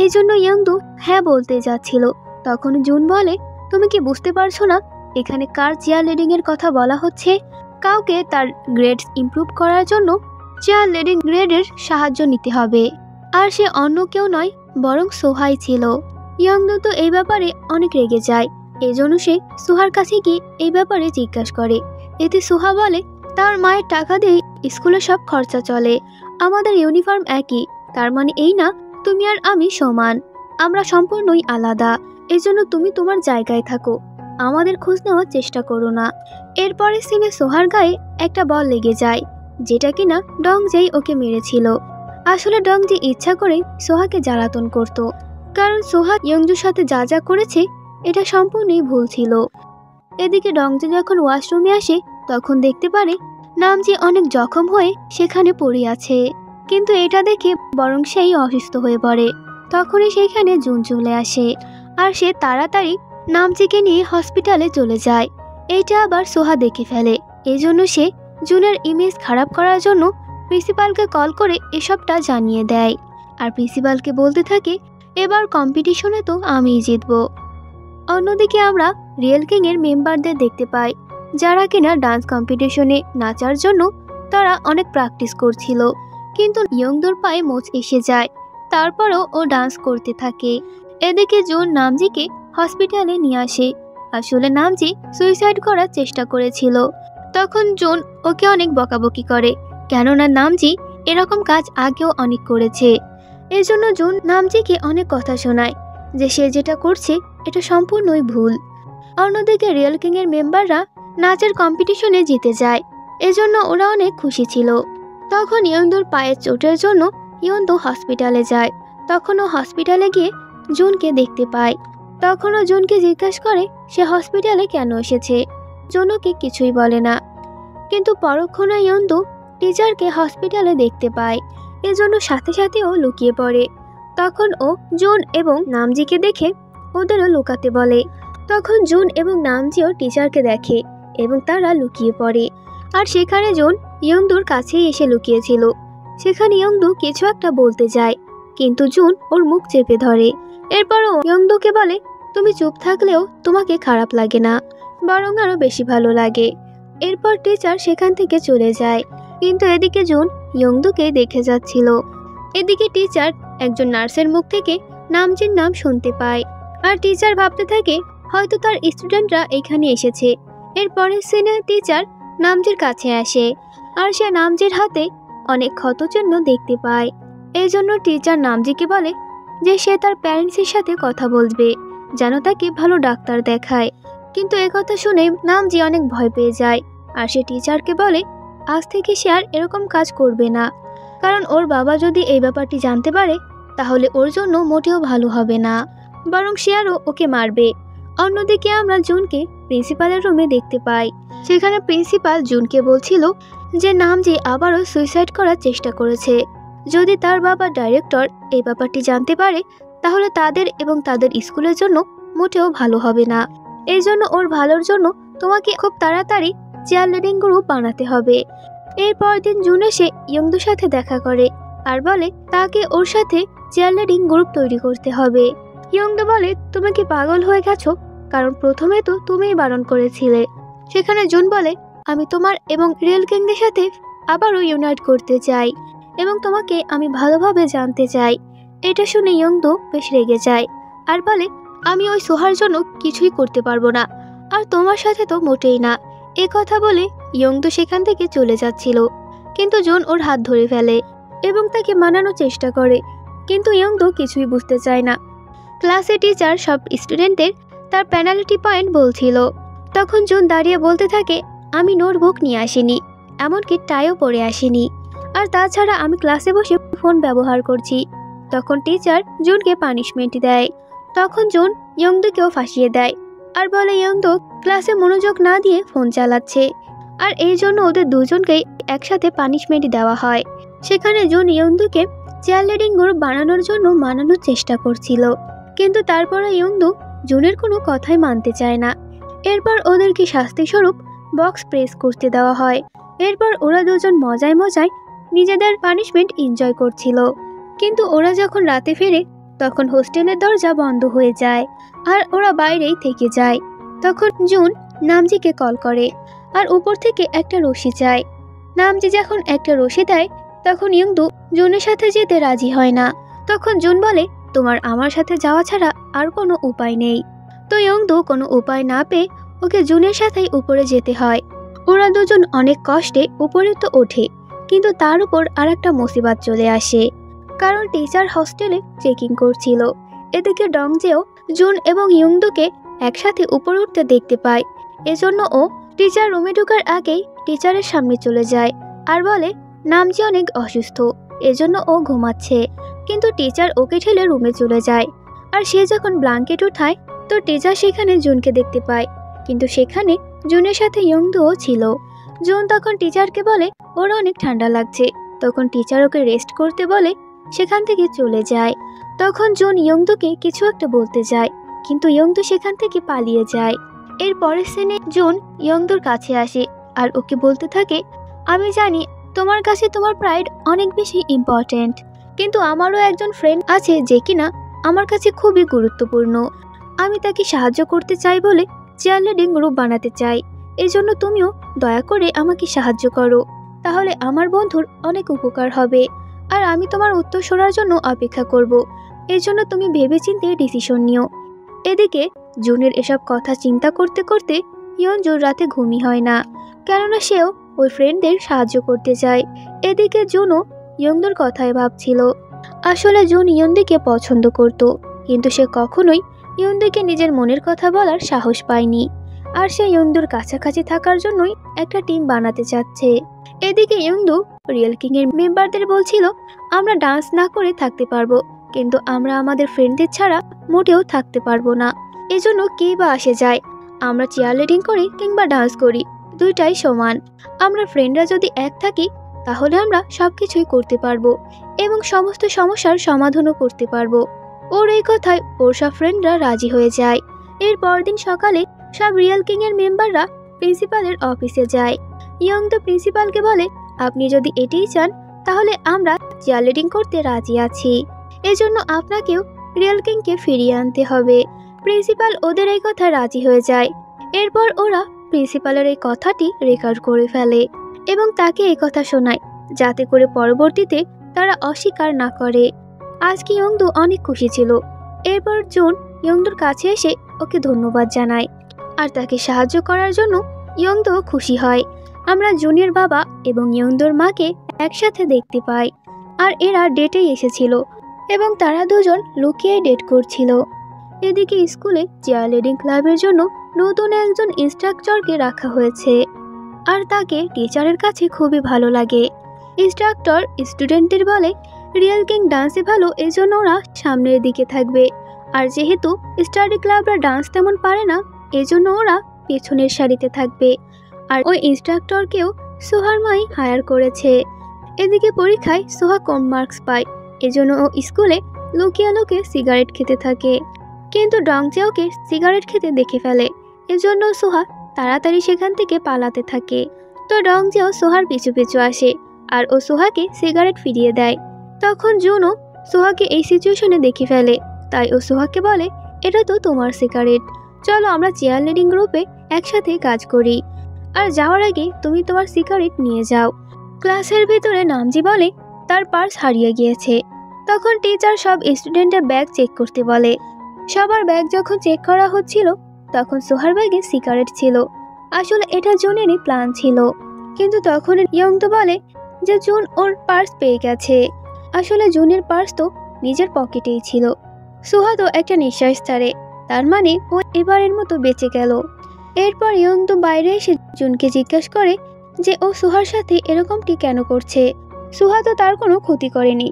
এই জন্য ইয়ংদু হ্যাঁ বলতে যাচ্ছিল। তখন জুন বলে, তুমি কি বুঝতে পারছো না এখানে কার চেয়ার লিডিং এর কথা বলা হচ্ছে? কাউকে তার গ্রেডস ইমপ্রুভ করার জন্য চেয়ার লিডিং গ্রেডের সাহায্য নিতে হবে। আর সে অন্য কেউ নয় বরং সোহাই ছিল। ইয়ংদু তো এই ব্যাপারে অনেক রেগে যায়। এজন্য সে সোহার কাছে গিয়ে এই ব্যাপারে জিজ্ঞাসা করে। এতে সোহা বলে, তার মায়ের টাকা দিয়ে স্কুলে সব খরচা চলে, আমাদের ইউনিফর্ম একই, তার মানে এই না তুমি আর আমি সমান, আমরা সম্পূর্ণই আলাদা, এজন্য তুমি তোমার জায়গায় থাকো, আমাদের খোঁজ নেওয়ার চেষ্টা করো না। এরপরে সিনে সোহার গায়ে একটা বল লেগে যায়, যেটা কিনা ডংজেই ওকে মেরেছিল। আসলে ডংজি ইচ্ছা করে সোহাকে জ্বালাতন করত, কারণ সোহা ইয়ংজুর সাথে যা যা করেছে এটা সম্পূর্ণই ভুল ছিল। এদিকে ডংজি যখন ওয়াশরুমে আসে তখন দেখতে পারে নামজি অনেক জখম হয়ে সেখানে পড়ে আছে, কিন্তু এটা দেখে বরং সেই অসুস্থ হয়ে পড়ে। তখনই সেখানে জুন চলে আসে আর সে তাড়াতাড়ি নামজিকে নিয়ে হসপিটালে চলে যায়। এইটা আবার সোহা দেখে ফেলে, এজন্য সে জুনের ইমেজ খারাপ করার জন্য প্রিন্সিপালকে কল করে এসবটা জানিয়ে দেয়। আর প্রিন্সিপালকে বলতে থাকে, এবার কম্পিটিশনে তো আমিই জিতবো। অন্যদিকে আমরা রিয়েল কিং এর মেম্বারদের দেখতে পাই, যারা কিনা ডান্স কম্পিটিশনে নাচার জন্য তারা অনেক প্র্যাকটিস করছিল, কিন্তু ইয়ংদুর পায়ে মোচ এসে যায়, তারপরও ও ডান্স করতে থাকে। এদিকে জুন নামজিকে হসপিটালে নিয়ে আসে। আসলে নামজি সুইসাইড করার চেষ্টা করেছিল। তখন জুন ওকে অনেক বকাবকি করে, কেননা নামজি এরকম কাজ আগেও অনেক করেছে। এজন্য জুন নামজিকে অনেক কথা শোনায় যে সে যেটা করছে এটা সম্পূর্ণই ভুল। অন্যদিকে রিয়েল কিং এর মেম্বাররা নাচের কম্পিটিশনে জিতে যায়, এজন্য ওরা অনেক খুশি ছিল। তখন ইয়ংদুর পায়ের চোটের জন্য ইয়ংদু হসপিটালে যায়। তখন ও হসপিটালে গিয়ে জুনকে দেখতে পায়। তখন ও জুনকে জিজ্ঞাসা করে সে হসপিটালে কেন এসেছে। জুনকে কিছুই বলে না, কিন্তু পরক্ষণে ইয়ংদু টিচারকে হসপিটালে দেখতে পায়, এজন্য সাথে সাথে ও লুকিয়ে পড়ে। তখন ও জুন এবং নামজিকে দেখে ওদেরও লুকাতে বলে। তখন জুন এবং নামজিও টিচারকে দেখে এবং তারা লুকিয়ে পড়ে। আর সেখানে জুন ইয়ংদুর কাছেই এসে লুকিয়েছিল। সেখানে ইয়ংদু কিছু একটা বলতে যায়, কিন্তু জুন ওর মুখ চেপে ধরে। এরপরও ইয়ংদুকে বলে, তুমি চুপ থাকলেও তোমাকে খারাপ লাগে না, বরং আরো বেশি ভালো লাগে। এরপর টিচার সেখান থেকে চলে যায়, কিন্তু এদিকে জুন ইয়ংদুকে দেখে যাচ্ছিল। এদিকে টিচার একজন নার্সের মুখ থেকে নামজির নাম শুনতে পায়, আর টিচার ভাবতে থাকে হয়তো তার স্টুডেন্টরা এখানে এসেছে। এরপরে সিনে টিচার নামজির কাছে আসে, আর সে নামজির হাতে অনেক ক্ষতচিহ্ন দেখতে পায়। এই জন্য টিচার নামজিকে বলে যে সে তার প্যারেন্টসের সাথে কথা বলবে, যেন তাকে ভালো ডাক্তার দেখায়। কিন্তু একথা শুনে নামজি অনেক ভয় পেয়ে যায়, আর সে টিচারকে বলে আজ থেকে সে আর এরকম কাজ করবে না, কারণ ওর বাবা যদি এই ব্যাপারটি জানতে পারে তাহলে ওর জন্য মোটেও ভালো হবে না, বরং সে আরও ওকে মারবে। অন্যদিকে আমরা জুনকে প্রিন্সিপালের রুমে দেখতে পাই। সেখানে প্রিন্সিপাল জুনকে বলছিল যে নামজি আবারও সুইসাইড করার চেষ্টা করেছে। যদি তার বাবা ডাইরেক্টর এই ব্যাপারটি জানতে পারে তাহলে তাদের এবং তাদের স্কুলের জন্য মোটেও ভালো হবে না। এই জন্য ওর ভালোর জন্য তোমাকে খুব তাড়াতাড়ি চেয়ার লিডিং গ্রুপ বানাতে হবে। এরপর দিন জুন এসে ইয়ংদুর সাথে দেখা করে আর বলে তাকে ওর সাথে চেয়ার লিডিং গ্রুপ তৈরি করতে হবে। ইয়ংদু বলে, তুমি কি পাগল হয়ে গেছো? কারণ প্রথমে তো তুমিই বারণ করেছিলে। সেখানে জুন বলে, আমি তোমার এবং রিয়েল কিংদের সাথে আবারও ইউনাইট করতে চাই এবং তোমাকে আমি ভালোভাবে জানতে চাই। এটা শুনে ইয়ংদু বেশ রেগে যায় আর বলে, আমি ওই সোহার জন্য কিছুই করতে পারবো না, আর তোমার সাথে তো মোটেই না। এ কথা বলে ইয়ংদু সেখান থেকে চলে যাচ্ছিল, কিন্তু জুন ওর হাত ধরে ফেলে এবং তাকে মানানোর চেষ্টা করে, কিন্তু ইয়ংদু কিছুই বুঝতে চায় না। ক্লাসে টিচার সব স্টুডেন্টদের তার পেনাল্টি পয়েন্ট বলছিল। তখন জুন দাঁড়িয়ে বলতে থাকে, আমি নোটবুক নিয়ে আসিনি, এমনকি টাইও পরে আসিনি, আর তাছাড়া আমি ক্লাসে বসে ফোন ব্যবহার করছি। তখন টিচার জুনকে পানিশমেন্ট দেয়। তখন জুন ইয়ংদুকেও ফাঁসিয়ে দেয় আর বলে ইয়ংদু ক্লাসে মনোযোগ না দিয়ে ফোন চালাচ্ছে, আর এই জন্য ওদের দুজনকেই একসাথে পানিশমেন্ট দেওয়া হয়। সেখানে জুন ইয়ংদুকে চেয়ার লিডিং গ্রুপ বানানোর জন্য মানানোর চেষ্টা করছিল, কিন্তু তারপরে ইয়ংদু জুনের কোনো কথাই মানতে চায় না। এরপর ওদেরকে শাস্তি স্বরূপ বক্স প্রেস করতে দেওয়া হয়। এরপর ওরা দুজন মজায় মজায় নিজেদের পানিশমেন্ট এনজয় করছিল, কিন্তু ওরা যখন রাতে ফেরে তখন হোস্টেলের দরজা বন্ধ হয়ে যায় আর ওরা বাইরেই থেকে যায়। তখন জুন নামজিকে কল করে আর উপর থেকে একটা রশি চায়। নামজি যখন একটা রশি দেয় তখন ইয়ংদু জুনের সাথে যেতে রাজি হয় না। তখন জুন বলে, তোমার আমার সাথে যাওয়া ছাড়া আর কোনো উপায় নেই। তো ইয়ংদু কোনো উপায় না পেয়ে ওকে জুনের সাথেই উপরে যেতে হয়। ওরা দুজন অনেক কষ্টে উপরে তো ওঠে, কিন্তু তার উপর আর একটা মুসিবত চলে আসে, কারণ টিচার হস্টেলে চেকিং করছিল। এদিকে ডংজেও জুন এবং ইয়ংদুকে একসাথে উপরে উঠতে দেখতে পায়। এজন্য ও টিচার রুমে ঢোকার আগেই টিচারের সামনে চলে যায় আর বলে নামজি অনেক অসুস্থ, এজন্য ও ঘুমাচ্ছে। কিন্তু টিচার ওকে ঠেলে রুমে চলে যায়। আর সে যখন ব্ল্যাঙ্কেট উঠায় তো টিচার সেখানে জুনকে দেখতে পায়, কিন্তু সেখানে জুনের সাথে ইয়ংদুও ছিল। জুন তখন টিচারকে বলে ওর অনেক ঠান্ডা লাগছে। তখন টিচার ওকে রেস্ট করতে বলে সেখান থেকে চলে যায়। তখন জুন ইয়ংদুকে কিছু একটা বলতে যায়, কিন্তু ইয়ংদু সেখান থেকে পালিয়ে যায়। এর পরের সিনে জুন ইয়ংদুর কাছে আসে আর ওকে বলতে থাকে, আমি জানি তোমার কাছে তোমার প্রাইড অনেক বেশি ইম্পর্ট্যান্ট, কিন্তু আমারও একজন ফ্রেন্ড আছে যে কিনা আমার কাছে খুবই গুরুত্বপূর্ণ। আমি তাকে সাহায্য করতে চাই বলে চিয়ারলিডিং গ্রুপ বানাতে চাই। এজন্য তুমিও দয়া করে আমাকে সাহায্য করো, তাহলে আমার বন্ধুর অনেক উপকার হবে। আর আমি তোমার উত্তর শোনার জন্য অপেক্ষা করব। এজন্য তুমি ভেবেচিন্তে ডিসিশন নিও। এদিকে জুনের এসব কথা চিন্তা করতে করতে ইয়ঞ্জুর রাতে ঘুমই হয় না, কেননা সেও ওই ফ্রেন্ডদের সাহায্য করতে চায়। এদিকে জুনও ইয়ংদুর কথায় ভাবছিল। আসলে জুন ইয়ংদিকে পছন্দ করত, কিন্তু সে কখনোই ইয়ংদিকে নিজের মনের কথা বলার সাহস পায়নি। আর সে ইয়ংদুর কাছাকাছি থাকার জন্যই একটা টিম বানাতে চাচ্ছে। এদিকে ইয়ংদু রিয়েল কিং এর মেম্বারদের বলছিল, আমরা ডান্স না করে থাকতে পারবো, কিন্তু আমরা আমাদের ফ্রেন্ডদের ছাড়া মোটেও থাকতে পারবো না। এজন্য কে বা আসে যায়, আমরা চিয়ারলিডিং করি কিংবা ডান্স করি, দুইটাই সমান। আমরা ফ্রেন্ডরা যদি এক থাকি তাহলে আমরা সবকিছুই করতে পারবো এবং সমস্ত সমস্যার সমাধানও করতে পারবো। ওর এই কথায় ওর সব ফ্রেন্ডরা রাজি হয়ে যায়। এর পরদিন সকালে সব রিয়েল কিং এর মেম্বাররা প্রিন্সিপালের অফিসে যায়। ইয়ংদু প্রিন্সিপালকে বলে, আপনি যদি এটাই চান তাহলে আমরা চিয়ারলিডিং করতে রাজি আছি। এজন্য আপনাকেও রিয়েল কিংকে ফিরিয়ে আনতে হবে। প্রিন্সিপাল ওদের এই কথা রাজি হয়ে যায়। এরপর ওরা প্রিন্সিপালের এই কথাটি রেকর্ড করে ফেলে এবং তাকে এই কথা শোনায়, যাতে করে পরবর্তীতে তারা অস্বীকার না করে। আজকে ইয়ংদু অনেক খুশি ছিল। এরপর জুন ইয়ংদুর কাছে এসে ওকে ধন্যবাদ জানায় আর তাকে সাহায্য করার জন্য ইয়ংদু খুশি হয়। আমরা জুনের বাবা এবং ইয়ংদুর মাকে একসাথে দেখতে পাই, আর এরা ডেটেই এসেছিল এবং তারা দুজন লুকিয়ে ডেট করছিল। এদিকে স্কুলে চিয়ারলিডিং ক্লাবের জন্য নতুন একজন ইনস্ট্রাক্টরকে রাখা হয়েছে, আর তাকে টিচারের কাছে খুবই ভালো লাগে। ইনস্ট্রাক্টর স্টুডেন্টদের বলে, রিয়েল কিং ডান্সে ভালো, এজন্য ওরা সামনের দিকে থাকবে। আর যেহেতু স্টাডি ক্লাবরা ডান্স তেমন পারে না, এজন্য ওরা পেছনের সারিতে থাকবে। আর ওই ইনস্ট্রাক্টরকেও সোহার মাই হায়ার করেছে। এদিকে পরীক্ষায় সোহা কম মার্কস পায়, এজন্য ও স্কুলে লুকিয়ে লুকিয়ে সিগারেট খেতে থাকে। কিন্তু ডংজেওকে সিগারেট খেতে দেখে ফেলে, এজন্য সোহা তাড়াতাড়ি সেখান থেকে পালাতে থাকে। তো ডংজেও সোহার পিছু পিছু আসে আর ও সোহাকে সিগারেট ফিরিয়ে দেয়। তখন জুনও সোহাকে এই সিচুয়েশনে দেখে ফেলে, তাই ও সোহাকে বলে, এটা তো তোমার সিগারেট, চলো আমরা চিয়ারলিডিং গ্রুপে একসাথে কাজ করি। আর যাওয়ার আগে তুমি তোমার সিগারেট নিয়ে যাও। ক্লাসের ভিতরে নামজি বলে তার পার্স হারিয়ে গিয়েছে। তখন টিচার সব স্টুডেন্টের ব্যাগ চেক করতে বলে। সবার ব্যাগ যখন চেক করা হচ্ছিল তখন সোহার ব্যাগে সিগারেট ছিল। আসলে এটা জুনেরই প্ল্যান ছিল, কিন্তু তখন ইয়ংদু বলে যে জুন ওর পার্স পেয়ে গেছে। আসলে জুনের পার্স তো নিজের পকেটেই ছিল। সোহা তো একটা নিঃশ্বাস ছাড়ে, তার মানে ও এবারের মতো বেঁচে গেল। এরপর ইয়ংদু বাইরে এসে জুনকে জিজ্ঞাসা করে যে ও সোহার সাথে এরকমটি কেন করছে। সোহা তো তার কোনো ক্ষতি করেনি,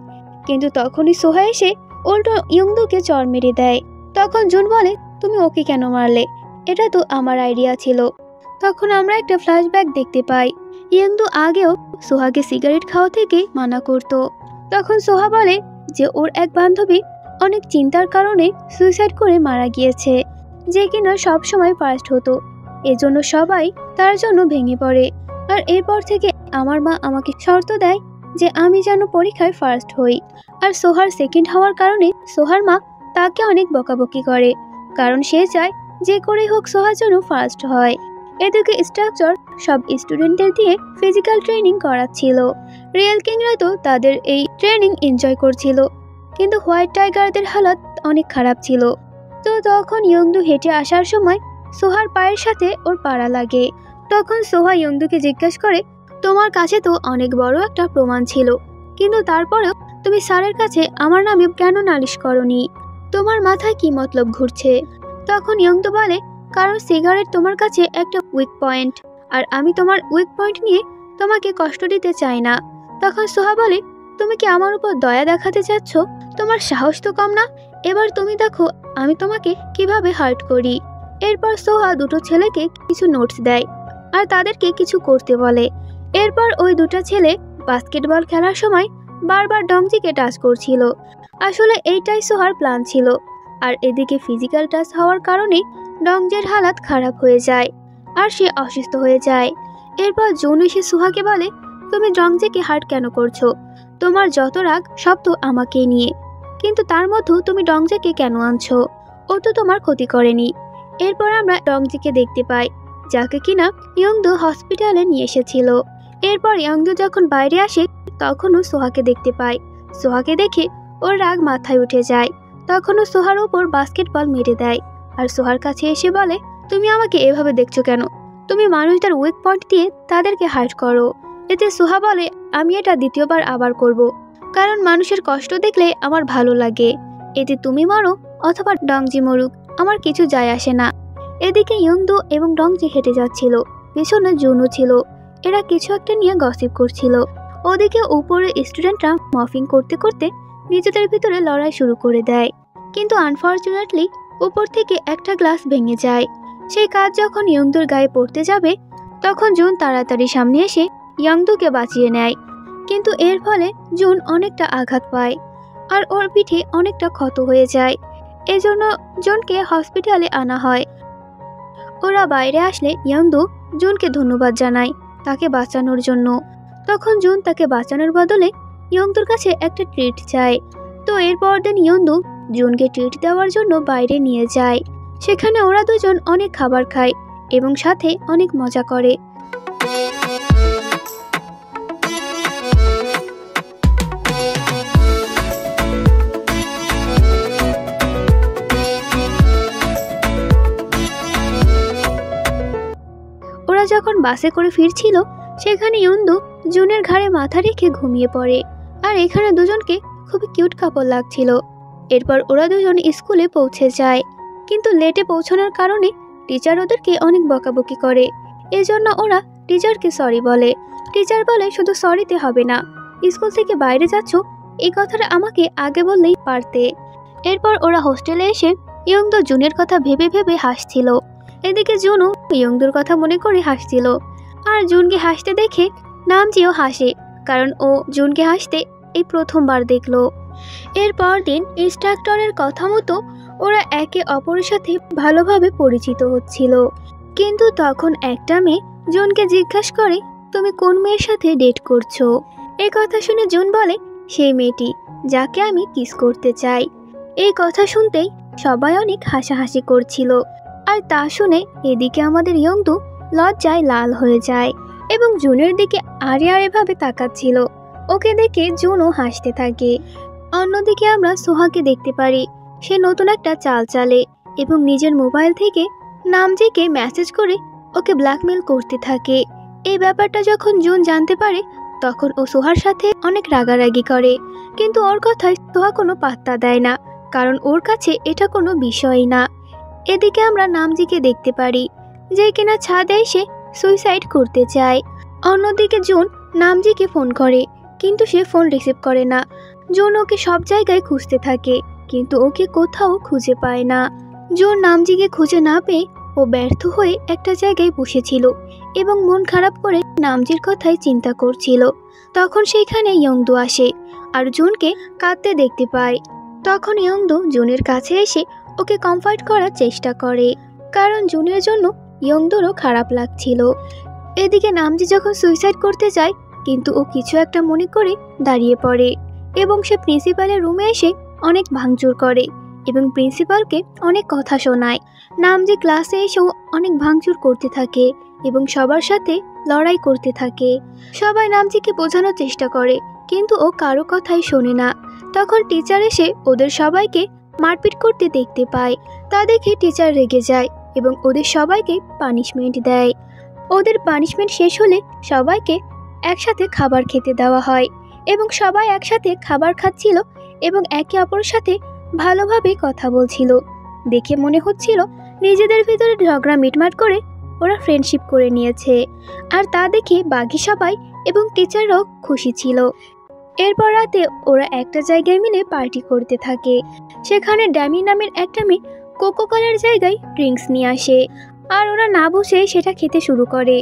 কিন্তু তখনই সোহা এসে উল্টো ইয়ংদুকে চড় মেরে দেয়। তখন জুন বলে, তুমি ওকে কেন মারলে? এটা তো আমার আইডিয়া ছিল। তখন আমরা একটা ফ্ল্যাশব্যাক দেখতে পাই। ইয়ংদু আগেও সোহাকে সিগারেট খাওয়া থেকে মানা করত। তখন সোহা বলে যে ওর এক বান্ধবী অনেক চিন্তার কারণে সুইসাইড করে মারা গিয়েছে, যে কিনা সব সময় ফার্স্ট হতো, এজন্য সবাই তার জন্য ভেঙে পড়ে। আর এরপর থেকে আমার মা আমাকে শর্ত দেয় যে আমি যেন পরীক্ষায় ফার্স্ট হই। আর সোহার সেকেন্ড হওয়ার কারণে সোহার মা তাকে অনেক বকাবকি করে, কারণ সে চায় যে করেই হোক সোহার যেন ফার্স্ট হয়। এদিকে স্ট্রাকচার সব স্টুডেন্টদের দিয়ে ফিজিক্যাল ট্রেনিং করাচ্ছিল। রিয়েল কিংরা তো তাদের এই ট্রেনিং এনজয় করছিল, কিন্তু হোয়াইট টাইগারদের হালত অনেক খারাপ ছিল। তো তখন ইয়ংদু হেঁটে আসার সময় সোহার পায়ের সাথে ওর পাড়া লাগে। তখন সোহা ইয়ংদুকে জিজ্ঞাসা করে, তোমার কাছে তো অনেক বড় একটা প্রমাণ ছিল, কিন্তু তারপরেও তুমি স্যারের কাছে আমার নামে কেন নালিশ করনি? তোমার মাথায় কি মতলব ঘুরছে? তখন ইয়ংদু বলে, কারণ সিগারেট তোমার কাছে একটা উইক পয়েন্ট, আর আমি তোমার উইক পয়েন্ট নিয়ে তোমাকে কষ্ট দিতে চাই না। তখন সোহা বলে, তুমি কি আমার উপর দয়া দেখাতে চাচ্ছ? তোমার সাহস তো কম না। এবার তুমি দেখো আমি তোমাকে কিভাবে হার্ট করি। এরপর সোহা দুটো ছেলেকে কিছু নোটস দেয় আর তাদেরকে কিছু করতে বলে। এরপর ওই দুটো ছেলে বাস্কেটবল খেলার সময় বারবার ডংজিকে টাচ করছিল। আসলে এইটাই সোহার প্ল্যান ছিল। আর এদিকে ফিজিক্যাল টাচ হওয়ার কারণে ডংজের হালাত খারাপ হয়ে যায় আর সে অসুস্থ হয়ে যায়। এরপর জুন এসে সোহাকে বলে, তুমি ডংজেকে হার্ট কেন করছো? তোমার যত রাগ সব তো আমাকে নিয়ে, কিন্তু তার মধ্যেও তুমি ডংজেকে কেন আনছো? ও তো তোমার ক্ষতি করেনি। এরপর আমরা ডংজিকে দেখতে পাই, যাকে কিনা ইয়ংদু হসপিটালে নিয়ে এসেছিল। এরপর ইয়ংদু যখন বাইরে আসে তখনও সোহাকে দেখতে পায়। সোহাকে দেখে ওর রাগ মাথায় উঠে যায়। তখনও সোহার উপর বাস্কেটবল মেরে দেয় আর সোহার কাছে এসে বলে, তুমি আমাকে এভাবে দেখছো কেন? তুমি মানুষদের উইক পয়েন্ট দিয়ে তাদেরকে হার্ট করো। এতে সোহা বলে, আমি এটা দ্বিতীয়বার আবার করব, কারণ মানুষের কষ্ট দেখলে আমার ভালো লাগে। এতে তুমি মরো অথবা ডংজি মরুক, আমার কিছু যায় আসে না। এদিকে ইয়ংদু এবং ডংজি হেঁটে যাচ্ছিল, পেছনে জুনও ছিল। এরা কিছু একটা নিয়ে গসিপ করছিল। ওদিকে উপরে স্টুডেন্টরা মফিং করতে করতে নিজেদের ভিতরে লড়াই শুরু করে দেয়, কিন্তু আনফর্চুনেটলি উপর থেকে একটা গ্লাস ভেঙে যায়। সেই কাজ যখন ইয়ংদুর গায়ে পড়তে যাবে তখন জুন তাড়াতাড়ি সামনে এসে ইয়ংদুকে বাঁচিয়ে নেয়, কিন্তু এর ফলে জুন অনেকটা আঘাত পায় আর ওর পিঠে অনেকটা ক্ষত হয়ে যায়। এজন্য জুনকে হসপিটালে আনা হয়। ওরা বাইরে আসলে ইয়ংদু জুনকে ধন্যবাদ জানায় তাকে বাঁচানোর জন্য। তখন জুন তাকে বাঁচানোর বদলে ইয়ংদুর কাছে একটা ট্রিট চায়। তো এরপর দিন ইয়ংদু জুনকে ট্রিট দেওয়ার জন্য বাইরে নিয়ে যায়। সেখানে ওরা দুজন অনেক খাবার খায় এবং সাথে অনেক মজা করে। ওরা যখন বাসে করে ফিরছিল সেখানে ইয়ংদু জুনের ঘাড়ে মাথা রেখে ঘুমিয়ে পড়ে, আর এখানে দুজনকে খুবই কিউট কাপল লাগছিল। এরপর ওরা দুজন স্কুলে পৌঁছে যায়, কিন্তু লেটে পৌঁছানোর কারণে টিচার ওদেরকে অনেক বকাবকি করে। এজন্য ওরা টিচারকে সরি বলে। টিচার বলে, শুধু সরিতে হবে না, স্কুল থেকে বাইরে যাচ্ছ এই কথাটা আমাকে আগে বললেই পারতে। এরপর ওরা হোস্টেলে এসে ইয়ংদু জুনের কথা ভেবে ভেবে হাসছিল। এদিকে জুনও ইয়ংদুর কথা মনে করে হাসছিল, আর জুনকে হাসতে দেখে নামজিও হাসে, কারণ ও জুনকে হাসতে এই প্রথমবার দেখলো। এরপর দিন ইনস্ট্রাক্টরের কথা মতো ওরা একে অপরের সাথে ভালোভাবে পরিচিত হচ্ছিল। কিন্তু তখন একটা মেয়ে জুনকে জিজ্ঞাসা করে, তুমি কোন মেয়ের সাথে ডেট করছো? এই কথা শুনে জুন বলে, সেই মেয়েটি যাকে আমি কিস করতে চাই। এই কথা শুনতেই সবাই অনেক হাসাহাসি করছিল, আর তা শুনে এদিকে আমাদের ইয়ংদু লজ্জায় লাল হয়ে যায় এবং জুনের দিকে আড়ে আড়ে ভাবে তাকাচ্ছিল। ওকে দেখে জুনও হাসতে থাকে। অন্যদিকে আমরা সোহাকে দেখতে পারি, সে নতুন একটা চাল চালে এবং নিজের মোবাইল থেকে নামজিকে মেসেজ করে ওকে ব্ল্যাকমেল করতে থাকে। এই ব্যাপারটা যখন জুন জানতে পারে তখন ও সোহার সাথে অনেক রাগারাগি করে, কিন্তু ওর কথায় সোহা কোনো পাত্তা দেয় না, কারণ ওর কাছে এটা কোনো বিষয়ই না। এদিকে আমরা নামজিকে দেখতে পারি, যে কিনা ছাদে এসে সুইসাইড করতে চায়। অন্যদিকে জুন নামজিকে ফোন করে, কিন্তু সে ফোন রিসিভ করে না। জুন ওকে সব জায়গায় খুঁজতে থাকে, কিন্তু ওকে কোথাও খুঁজে পায় না। জুন নামজিকে খুঁজে না পেয়ে ও ব্যর্থ হয়ে একটা জায়গায় বসেছিল এবং মন খারাপ করে নামজির কথাই চিন্তা করছিল। তখন সেইখানে ইয়ংদু আসে আর জুনকে কাঁদতে দেখতে পায়। তখন ইয়ংদু জুনের কাছে এসে ওকে কমফর্ট করার চেষ্টা করে, কারণ জুনের জন্য ইয়ংদুরও খারাপ লাগছিল। এদিকে নামজি যখন সুইসাইড করতে যায়, কিন্তু ও কিছু একটা মনে করে দাঁড়িয়ে পড়ে এবং সে প্রিন্সিপালের রুমে এসে অনেক ভাঙচুর করে এবং প্রিন্সিপালকে অনেক কথা শোনায়। নামজি ক্লাসে এসেও অনেক ভাঙচুর করতে থাকে এবং সবার সাথে লড়াই করতে থাকে। সবাই নামজিকে বোঝানোর চেষ্টা করে, কিন্তু ও কারো কথাই শোনে না। তখন টিচার এসে ওদের সবাইকে মারপিট করতে দেখতে পায়। তা দেখে টিচার রেগে যায় এবং ওদের সবাইকে পানিশমেন্ট দেয়। ওদের পানিশমেন্ট শেষ হলে সবাইকে একসাথে খাবার খেতে দেওয়া হয় এবং সবাই একসাথে খাবার খাচ্ছিল এবং একে অপরের সাথে ভালোভাবে কথা বলছিল। দেখে মনে হচ্ছিল নিজেদের ভিতরে ঝগড়া মিটমাট করে ওরা ফ্রেন্ডশিপ করে নিয়েছে। আর তা দেখে বাকি সবাই এবং টিচাররাও খুশি ছিল। এরপর রাতে ওরা একটা জায়গায় মিলে পার্টি করতে থাকে। সেখানে ড্যামি নামের একটা মেয়ে কোকো কলার জায়গায় ড্রিঙ্কস নিয়ে আসে আর ওরা না বসে সেটা খেতে শুরু করে।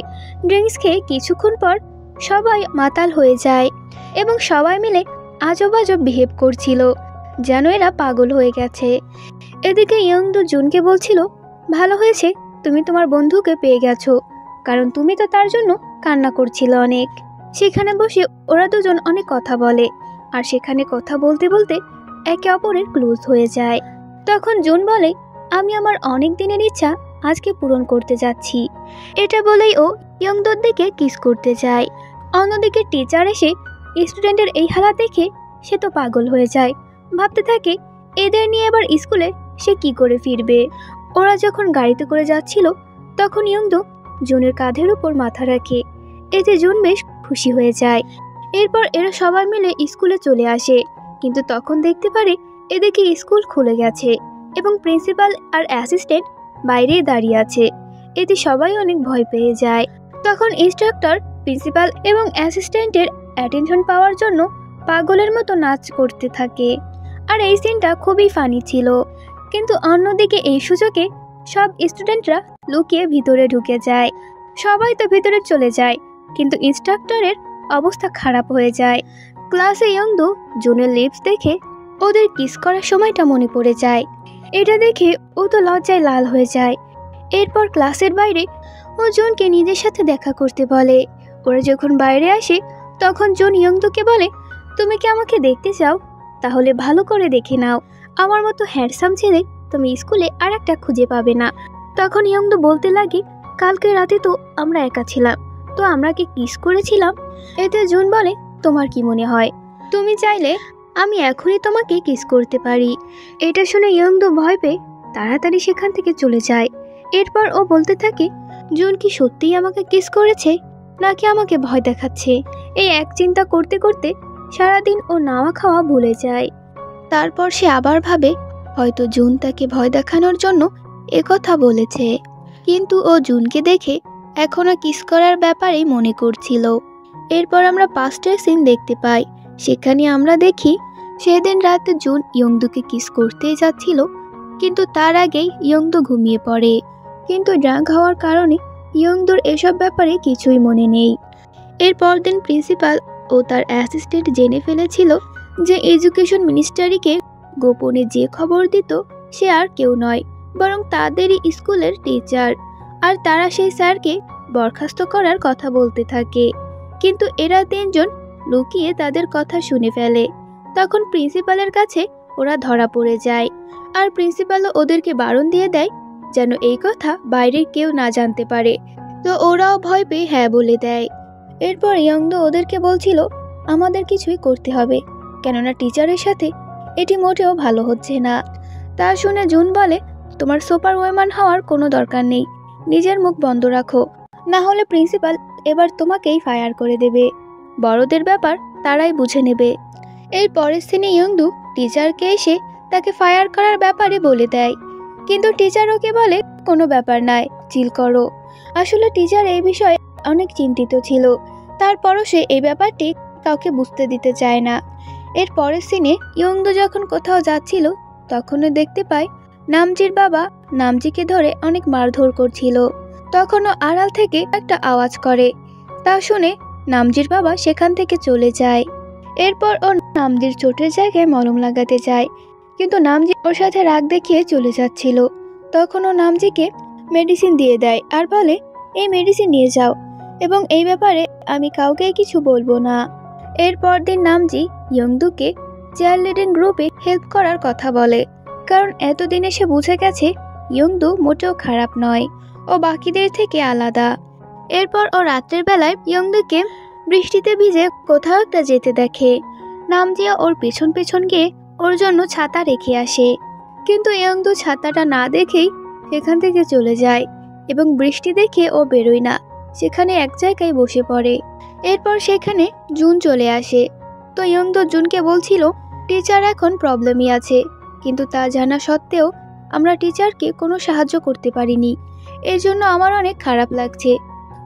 ড্রিঙ্কস খেয়ে কিছুক্ষণ পর সবাই মাতাল হয়ে যায় এবং সবাই মিলে আজব আজব বিহেভ করছিল, যেন এরা পাগল হয়ে গেছে। এদিকে ইয়ংদু জুনকে বলছিল, ভালো হয়েছে তুমি তোমার বন্ধুকে পেয়ে গেছো, কারণ তুমি তো তার জন্য কান্না করছিল অনেক। সেখানে বসে ওরা দুজন অনেক কথা বলে আর সেখানে কথা বলতে বলতে একে অপরের ক্লোজ হয়ে যায়। তখন জুন বলে, আমি আমার অনেক দিনের ইচ্ছা আজকে পূরণ করতে যাচ্ছি। এটা বলেই ও ইয়ংদুর দিকে কিস করতে যায়। অন্যদিকে টিচার এসে স্টুডেন্টের এই হালাত দেখে সে তো পাগল হয়ে যায়। ভাবতে থাকে এদের নিয়ে এবার স্কুলে সে কি করে ফিরবে। ওরা যখন গাড়িতে করে যাচ্ছিল তখন ইয়ংদু জুনের কাঁধের উপর মাথা রাখে। এতে জুন বেশ খুশি হয়ে যায়। এরপর এরা সবাই মিলে স্কুলে চলে আসে, কিন্তু তখন দেখতে পারে এদিকে স্কুল খুলে গেছে এবং প্রিন্সিপাল আর অ্যাসিস্ট্যান্ট বাইরে দাঁড়িয়ে আছে। এতে সবাই অনেক ভয় পেয়ে যায়। তখন ইন্সট্রাক্টর প্রিন্সিপাল এবং অ্যাসিস্ট্যান্টের অ্যাটেনশন পাওয়ার জন্য পাগলের মতো নাচ করতে থাকে। আর এই সিনটা খুবই ফানি ছিল। কিন্তু অন্যদিকে এই সুযোগে সব স্টুডেন্টরা লুকিয়ে ভিতরে ঢুকে যায়। সবাই তো ভিতরে চলে যায়, কিন্তু ইন্সট্রাক্টরের অবস্থা খারাপ হয়ে যায়। ক্লাসে ইয়ংদু জুনের লিপস দেখে ওদের কিস করার সময়টা মনে পড়ে যায়। এটা দেখে ও তো লজ্জায় লাল হয়ে যায়। এরপর ক্লাসের বাইরে ও জুনকে নিজের সাথে দেখা করতে বলে। ওরা যখন বাইরে আসে তখন জুন ইয়ংদুকে বলে, তুমি কি আমাকে দেখতে চাও? তাহলে ভালো করে দেখে নাও, আমার মতো হ্যান্ডসাম ছেলে তুমি স্কুলে আর একটা খুঁজে পাবে না। তখন ইয়ংদু বলতে লাগে, কালকে রাতে তো আমরা একা ছিলাম, তো আমরা কি কিস করেছিলাম? এতে জুন বলে, তোমার কি মনে হয়? তুমি চাইলে আমি এখনই তোমাকে কিস করতে পারি। এটা শুনে ইয়ংদু ভয় পেয়ে তাড়াতাড়ি সেখান থেকে চলে যায়। এরপর ও বলতে থাকে, জুন কি সত্যিই আমাকে কিস করেছে নাকি আমাকে ভয় দেখাচ্ছে? এই এক চিন্তা করতে করতে সারাদিন ও নাওয়া খাওয়া ভুলে যায়। তারপর সে আবার ভাবে হয়তো জুন তাকে ভয় দেখানোর জন্য একথা বলেছে, কিন্তু ও জুনকে দেখে এখনো কিস করার ব্যাপারেই মনে করছিল। এরপর আমরা পাস্টের সিন দেখতে পাই। সেখানে আমরা দেখি সেদিন রাতে জুন ইয়ংদুকে কিস করতেই যাচ্ছিল, কিন্তু তার আগেই ইয়ংদু ঘুমিয়ে পড়ে। কিন্তু ড্রাঙ্ক হওয়ার কারণে ইয়ংদুর এসব ব্যাপারে কিছুই মনে নেই। এরপর দিন প্রিন্সিপাল ও তার অ্যাসিস্ট্যান্ট জেনে ফেলেছিল যে এডুকেশন মিনিস্ট্রিকে গোপনে যে খবর দিত সে আর কেউ নয়, বরং তাদেরই স্কুলের টিচার। আর তারা সেই স্যারকে বরখাস্ত করার কথা বলতে থাকে, কিন্তু এরা তিনজন লুকিয়ে তাদের কথা শুনে ফেলে। তখন প্রিন্সিপালের কাছে ওরা ধরা পড়ে যায়, আর প্রিন্সিপালও ওদেরকে বারণ দিয়ে দেয় যেন এই কথা বাইরের কেউ না জানতে পারে। তো ওরাও ভয় পেয়ে হ্যাঁ বলে দেয়। এরপর ইয়ংদু ওদেরকে বলছিল, আমাদের কিছুই করতে হবে, কেননা টিচারের সাথে এটি মোটেও ভালো হচ্ছে না। তা শুনে জুন বলে, তোমার সুপার ওয়েম্যান হওয়ার কোনো দরকার নেই, নিজের মুখ বন্ধ রাখো, না হলে প্রিন্সিপাল এবার তোমাকেই ফায়ার করে দেবে। বড়দের ব্যাপার তারাই বুঝে নেবে। এর পরের সিনে ইয়ংদু টিচারকে এসে তাকে ফায়ার করার ব্যাপারে বলে দেয়, কিন্তু টিচার ওকে বলে কোনো ব্যাপার নয়, চিল করো। আসলে টিচার এই বিষয়ে অনেক চিন্তিত ছিল, তারপরও সে এই ব্যাপারটি কাউকে বুঝতে দিতে চায় না। এর পরের সিনে ইয়ংদু যখন কোথাও যাচ্ছিল তখনও দেখতে পায় নামজির বাবা নামজিকে ধরে অনেক মারধর করছিল। তখনও আড়াল থেকে একটা আওয়াজ করে, তা শুনে নামজির বাবা সেখান থেকে চলে যায়। এরপর ও নামজির চোটের জায়গায় মলম লাগাতে যায়, কিন্তু নামজি ওর সাথে রাগ দেখিয়ে চলে যাচ্ছিল। তখন ও নামজিকে মেডিসিন দিয়ে দেয় আর বলে, এই মেডিসিন নিয়ে যাও এবং এই ব্যাপারে আমি কাউকে কিছু বলবো না। এরপর দিন নামজি ইয়ংদুকে চেয়ার লিডিং গ্রুপে হেল্প করার কথা বলে, কারণ এতদিনে সে বুঝে গেছে ইয়ংদু মোটেও খারাপ নয়, ও বাকিদের থেকে আলাদা। এরপর ও রাত্রের বেলায় ইয়ংদুকে বৃষ্টিতে ভিজে কোথাও একটা যেতে দেখে। নামজিয়া ওর পেছন পেছন গিয়ে ওর জন্য ছাতা রেখে আসে, কিন্তু ইয়ংদু ছাতাটা না দেখেই সেখান থেকে চলে যায় এবং বৃষ্টি দেখে ও বেরোয় না, সেখানে এক জায়গায় বসে পড়ে। এরপর সেখানে জুন চলে আসে। তো ইয়ংদু জুনকে বলছিল টিচার এখন প্রবলেমই আছে, কিন্তু তা জানা সত্ত্বেও আমরা টিচারকে কোনো সাহায্য করতে পারিনি, এর জন্য আমার অনেক খারাপ লাগছে।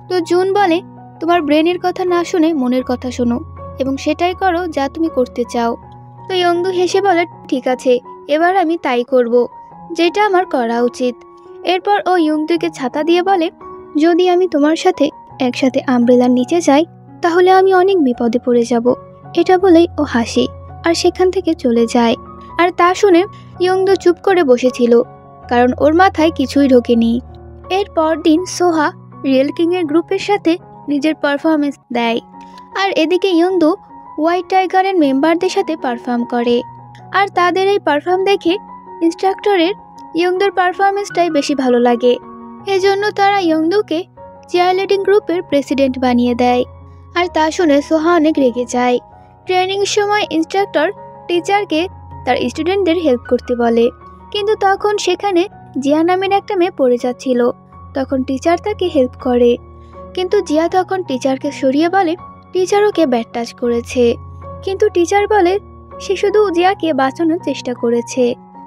তো জুন বলে তোমার ব্রেনের কথা না শুনে মনের কথা শোনো এবং সেটাই করো যা তুমি করতে চাও। তো ইয়ংদু হেসে বলে ঠিক আছে, এবার আমি তাই করব, যেটা আমার করা উচিত। এরপর ও ইয়ংদুকে ছাতা দিয়ে বলে যদি আমি তোমার সাথে একসাথে আমব্রেলার নিচে যাই তাহলে আমি অনেক বিপদে পড়ে যাব। এটা বলেই ও হাসে আর সেখান থেকে চলে যায়। আর তা শুনে ইয়ংদু চুপ করে বসেছিল, কারণ ওর মাথায় কিছুই ঢোকেনি। এর পরদিন সোহা রিয়েল কিং এর গ্রুপের সাথে নিজের পারফরমেন্স দেয়, আর এদিকে ইয়ংদু হোয়াইট টাইগারের মেম্বারদের সাথে পারফর্ম করে। আর তাদের এই পারফর্ম দেখে ইনস্ট্রাক্টরের ইয়ংদুর পারফরমেন্সটাই বেশি ভালো লাগে, এজন্য তারা ইয়ংদুকে চিয়ারলিডিং গ্রুপের প্রেসিডেন্ট বানিয়ে দেয়। আর তা শুনে সোহা অনেক রেগে যায়। ট্রেনিং সময় ইনস্ট্রাক্টর টিচারকে তার স্টুডেন্টদের হেল্প করতে বলে, কিন্তু তখন সেখানে জিয়া নামের একটা মেয়ে পড়ে যাচ্ছিল। তখন টিচার তাকে হেল্প করে, কিন্তু জিয়া তখন টিচারকে সরিয়ে বলে টিচার ওকে ব্যাড টাচ করেছে। কিন্তু টিচার বলে সে শুধু জিয়াকে বাঁচানোর চেষ্টা করেছে,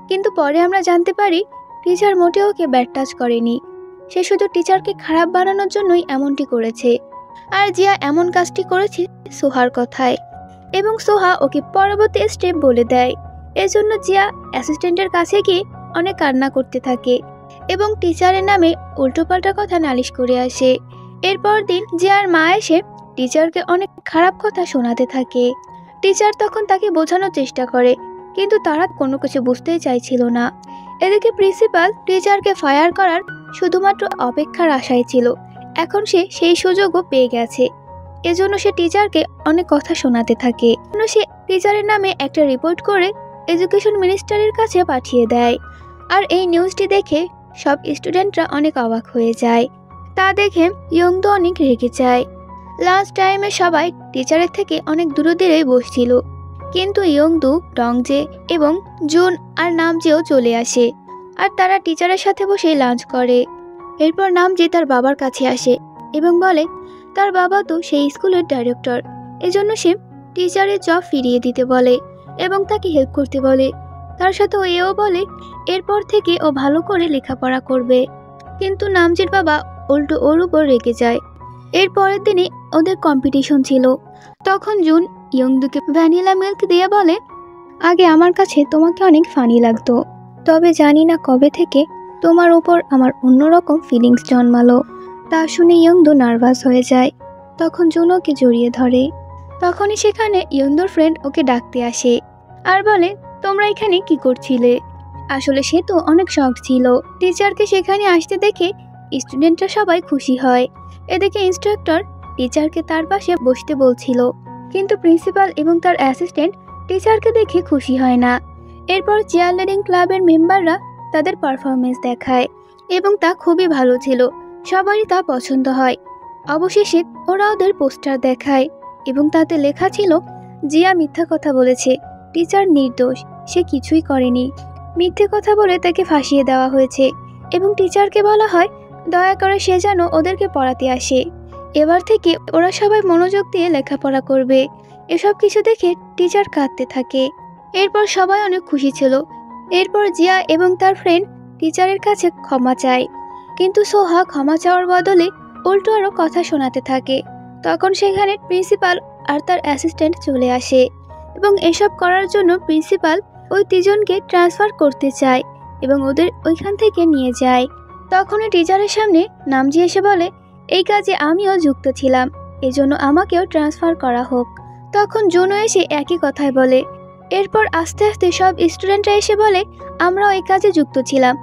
কিন্তু পরে আমরা জানতে পারি টিচার মোটেও ওকে ব্যাড টাচ করেনি, সে শুধু টিচারকে খারাপ বানানোর জন্যই এমনটি করেছে। আর জিয়া এমন কাজটি করেছে সোহার কথায়, এবং সোহা ওকে পরবর্তী স্টেপ বলে দেয়। এজন্য জিয়া অ্যাসিস্ট্যান্টের কাছে গিয়ে অনেক কান্না করতে থাকে এবং টিচারের নামে উল্টোপাল্টা কথা নালিশ করে আসে। এরপর দিন জিয়ার মা এসে টিচারকে অনেক খারাপ কথা শোনাতে থাকে। টিচার তখন তাকে বোঝানোর চেষ্টা করে, কিন্তু তারা কোনো কিছু বুঝতেই চাইছিল না। এদিকে প্রিন্সিপাল টিচারকে ফায়ার করার শুধুমাত্র অপেক্ষার আশায় ছিল, এখন সে সেই সুযোগও পেয়ে গেছে। এজন্য সে টিচারকে অনেক কথা শোনাতে থাকে। সে টিচারের নামে একটা রিপোর্ট করে এডুকেশন মিনিস্টারের কাছে পাঠিয়ে দেয়। আর এই নিউজটি দেখে সব স্টুডেন্টরা অনেক অবাক হয়ে যায়। তা দেখে ইয়ংদু অনেক রেগে যায়। লাঞ্চ টাইমে সবাই টিচারের থেকে অনেক দূরে দূরে বসছিল, কিন্তু ইয়ংদু, ডংজে এবং জুন আর নামজেও চলে আসে, আর তারা টিচারের সাথে বসে লাঞ্চ করে। এরপর নামজে তার বাবার কাছে আসে এবং বলে তার বাবা তো সেই স্কুলের ডাইরেক্টর, এজন্য সে টিচারের জব ফিরিয়ে দিতে বলে এবং তাকে হেল্প করতে বলে। তার সাথে এও বলে এরপর থেকে ও ভালো করে লেখাপড়া করবে, কিন্তু নামজের বাবা উল্টো ওর উপর রেগে যায়। এর পরের দিনে ওদের কম্পিটিশন ছিল। তখন জুন ইয়ংদুকে ভ্যানিলা মিল্ক দিয়ে বলে আগে আমার কাছে তোমাকে অনেক ফানি লাগতো, তবে জানি না কবে থেকে তোমার ওপর আমার অন্যরকম ফিলিংস জন্মালো। তা শুনে ইয়ংদু নার্ভাস হয়ে যায়। তখন জুন ওকে জড়িয়ে ধরে। তখনই সেখানে ইয়ংদুর ফ্রেন্ড ওকে ডাকতে আসে আর বলে তোমরা এখানে কি করছিলে। আসলে সে তো অনেক শখ ছিল। টিচারকে সেখানে আসতে দেখে স্টুডেন্টরা সবাই খুশি হয়। এদিকে ইনস্ট্রাক্টর টিচারকে তার পাশে বসতে বলছিল, কিন্তু প্রিন্সিপাল এবং তার অ্যাসিস্ট্যান্ট টিচারকে দেখে খুশি হয় না। এরপর চিয়ারলিডিং ক্লাবের মেম্বাররা তাদের পারফরমেন্স দেখায় এবং তা খুবই ভালো ছিল, সবারই তা পছন্দ হয়। অবশেষে ওরা ওদের পোস্টার দেখায় এবং তাতে লেখা ছিল জিয়া মিথ্যা কথা বলেছে, টিচার নির্দোষ, সে কিছুই করেনি। মিথ্যে কথা বলে তাকে ফাঁসিয়ে দেওয়া হয়েছে এবং টিচারকে বলা হয় দয়া করে সে যেন ওদেরকে পড়াতে আসে। এবার থেকে ওরা সবাই মনোযোগ দিয়ে লেখাপড়া করবে। এসব কিছু দেখে টিচার কাঁদতে থাকে। এরপর সবাই অনেক খুশি ছিল। এরপর জিয়া এবং তার ফ্রেন্ড টিচারের কাছে ক্ষমা চায়, কিন্তু সোহা ক্ষমা চাওয়ার বদলে উল্টো আরও কথা শোনাতে থাকে। তখন সেখানে প্রিন্সিপাল আর তার অ্যাসিস্ট্যান্ট চলে আসে এবং এসব করার জন্য প্রিন্সিপাল ওই তিনজনকে ট্রান্সফার করতে চায় এবং ওদের ওইখান থেকে নিয়ে যায়। তখনই টিচারের সামনে নামজি এসে বলে এই কাজে আমিও যুক্ত ছিলাম, এজন্য আমাকেও ট্রান্সফার করা হোক। তখন জুনও এসে একই কথাই বলে। এরপর আস্তে আস্তে সব স্টুডেন্টরা এসে বলে আমরাও এই কাজে যুক্ত ছিলাম,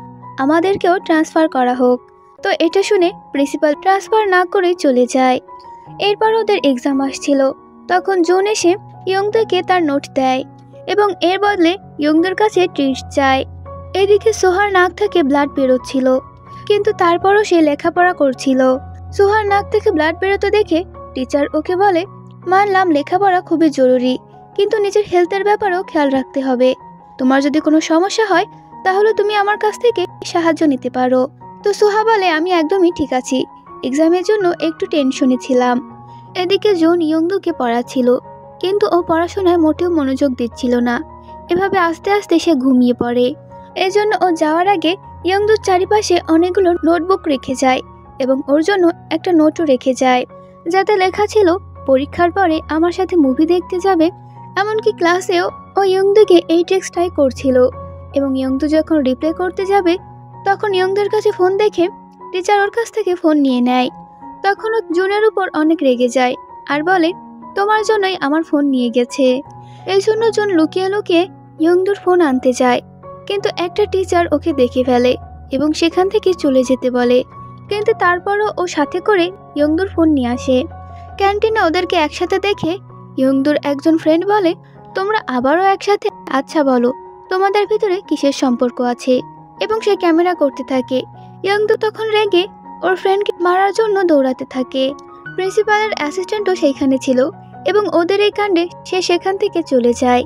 আমাদেরকেও ট্রান্সফার করা হোক। তো এটা শুনে প্রিন্সিপাল ট্রান্সফার না করেই চলে যায়। এরপর ওদের এক্সাম আসছিল। তখন জুন এসে ইয়ংদুকে তার নোট দেয় এবং এর বদলে ইয়ংদুর কাছে ট্রিটস চায়। এদিকে সোহার নাক থেকে ব্লাড বেরোচ্ছিল, কিন্তু তারপরও সে লেখাপড়া করছিল। সোহার নাক থেকে ব্লাড বেরোতে দেখে টিচার ওকে বলে মানলাম লেখাপড়া খুবই জরুরি, কিন্তু নিজের হেলথের ব্যাপারেও খেয়াল রাখতে হবে। তোমার যদি কোনো সমস্যা হয় তাহলে তুমি আমার কাছ থেকে সাহায্য নিতে পারো। তো সোহা বলে, আমি একদমই ঠিক আছি, এক্সামের জন্য একটু টেনশনে ছিলাম। এদিকে জুন ইয়ংদুকে পড়াচ্ছিল, কিন্তু ও পড়াশোনায় মোটেও মনোযোগ দিচ্ছিল না। এভাবে আস্তে আস্তে সে ঘুমিয়ে পড়ে। এজন্য ও যাওয়ার আগে ইয়ংদুর চারিপাশে অনেকগুলো নোটবুক রেখে যায় এবং ওর জন্য একটা নোটও রেখে যায়, যাতে লেখা ছিল পরীক্ষার পরে আমার সাথে মুভি দেখতে যাবে। এমনকি ক্লাসেও ও ইয়ংদুকে এই টেক্সটটাই করছিল এবং ইয়ংদু যখন রিপ্লাই করতে যাবে তখন ইয়ংদুর কাছে ফোন দেখে টিচার ওর কাছ থেকে ফোন নিয়ে নেয়। তখন ও জুনের উপর অনেক রেগে যায় আর বলে, তোমার জন্যই আমার ফোন নিয়ে গেছে। এই জন্য জুন লুকিয়ে লুকিয়ে ইয়ংদুর ফোন আনতে যায়, কিন্তু একটা টিচার ওকে দেখে ফেলে এবং সেখান থেকে চলে যেতে বলে। কিন্তু তারপরও ও সাথে করে ইয়ংদুর ফোন নিয়ে আসে। ক্যান্টিনে ওদেরকে একসাথে দেখে ইয়ংদুর একজন ফ্রেন্ড বলে, তোমরা আবারও একসাথে? আচ্ছা বলো, তোমাদের ভিতরে কিসের সম্পর্ক আছে? এবং সে ক্যামেরা করতে থাকে। ইয়ংদু তখন রেগে ওর ফ্রেন্ডকে মারার জন্য দৌড়াতে থাকে। প্রিন্সিপালের অ্যাসিস্ট্যান্টও সেইখানে ছিল এবং ওদের এই কাণ্ডে সে সেখান থেকে চলে যায়।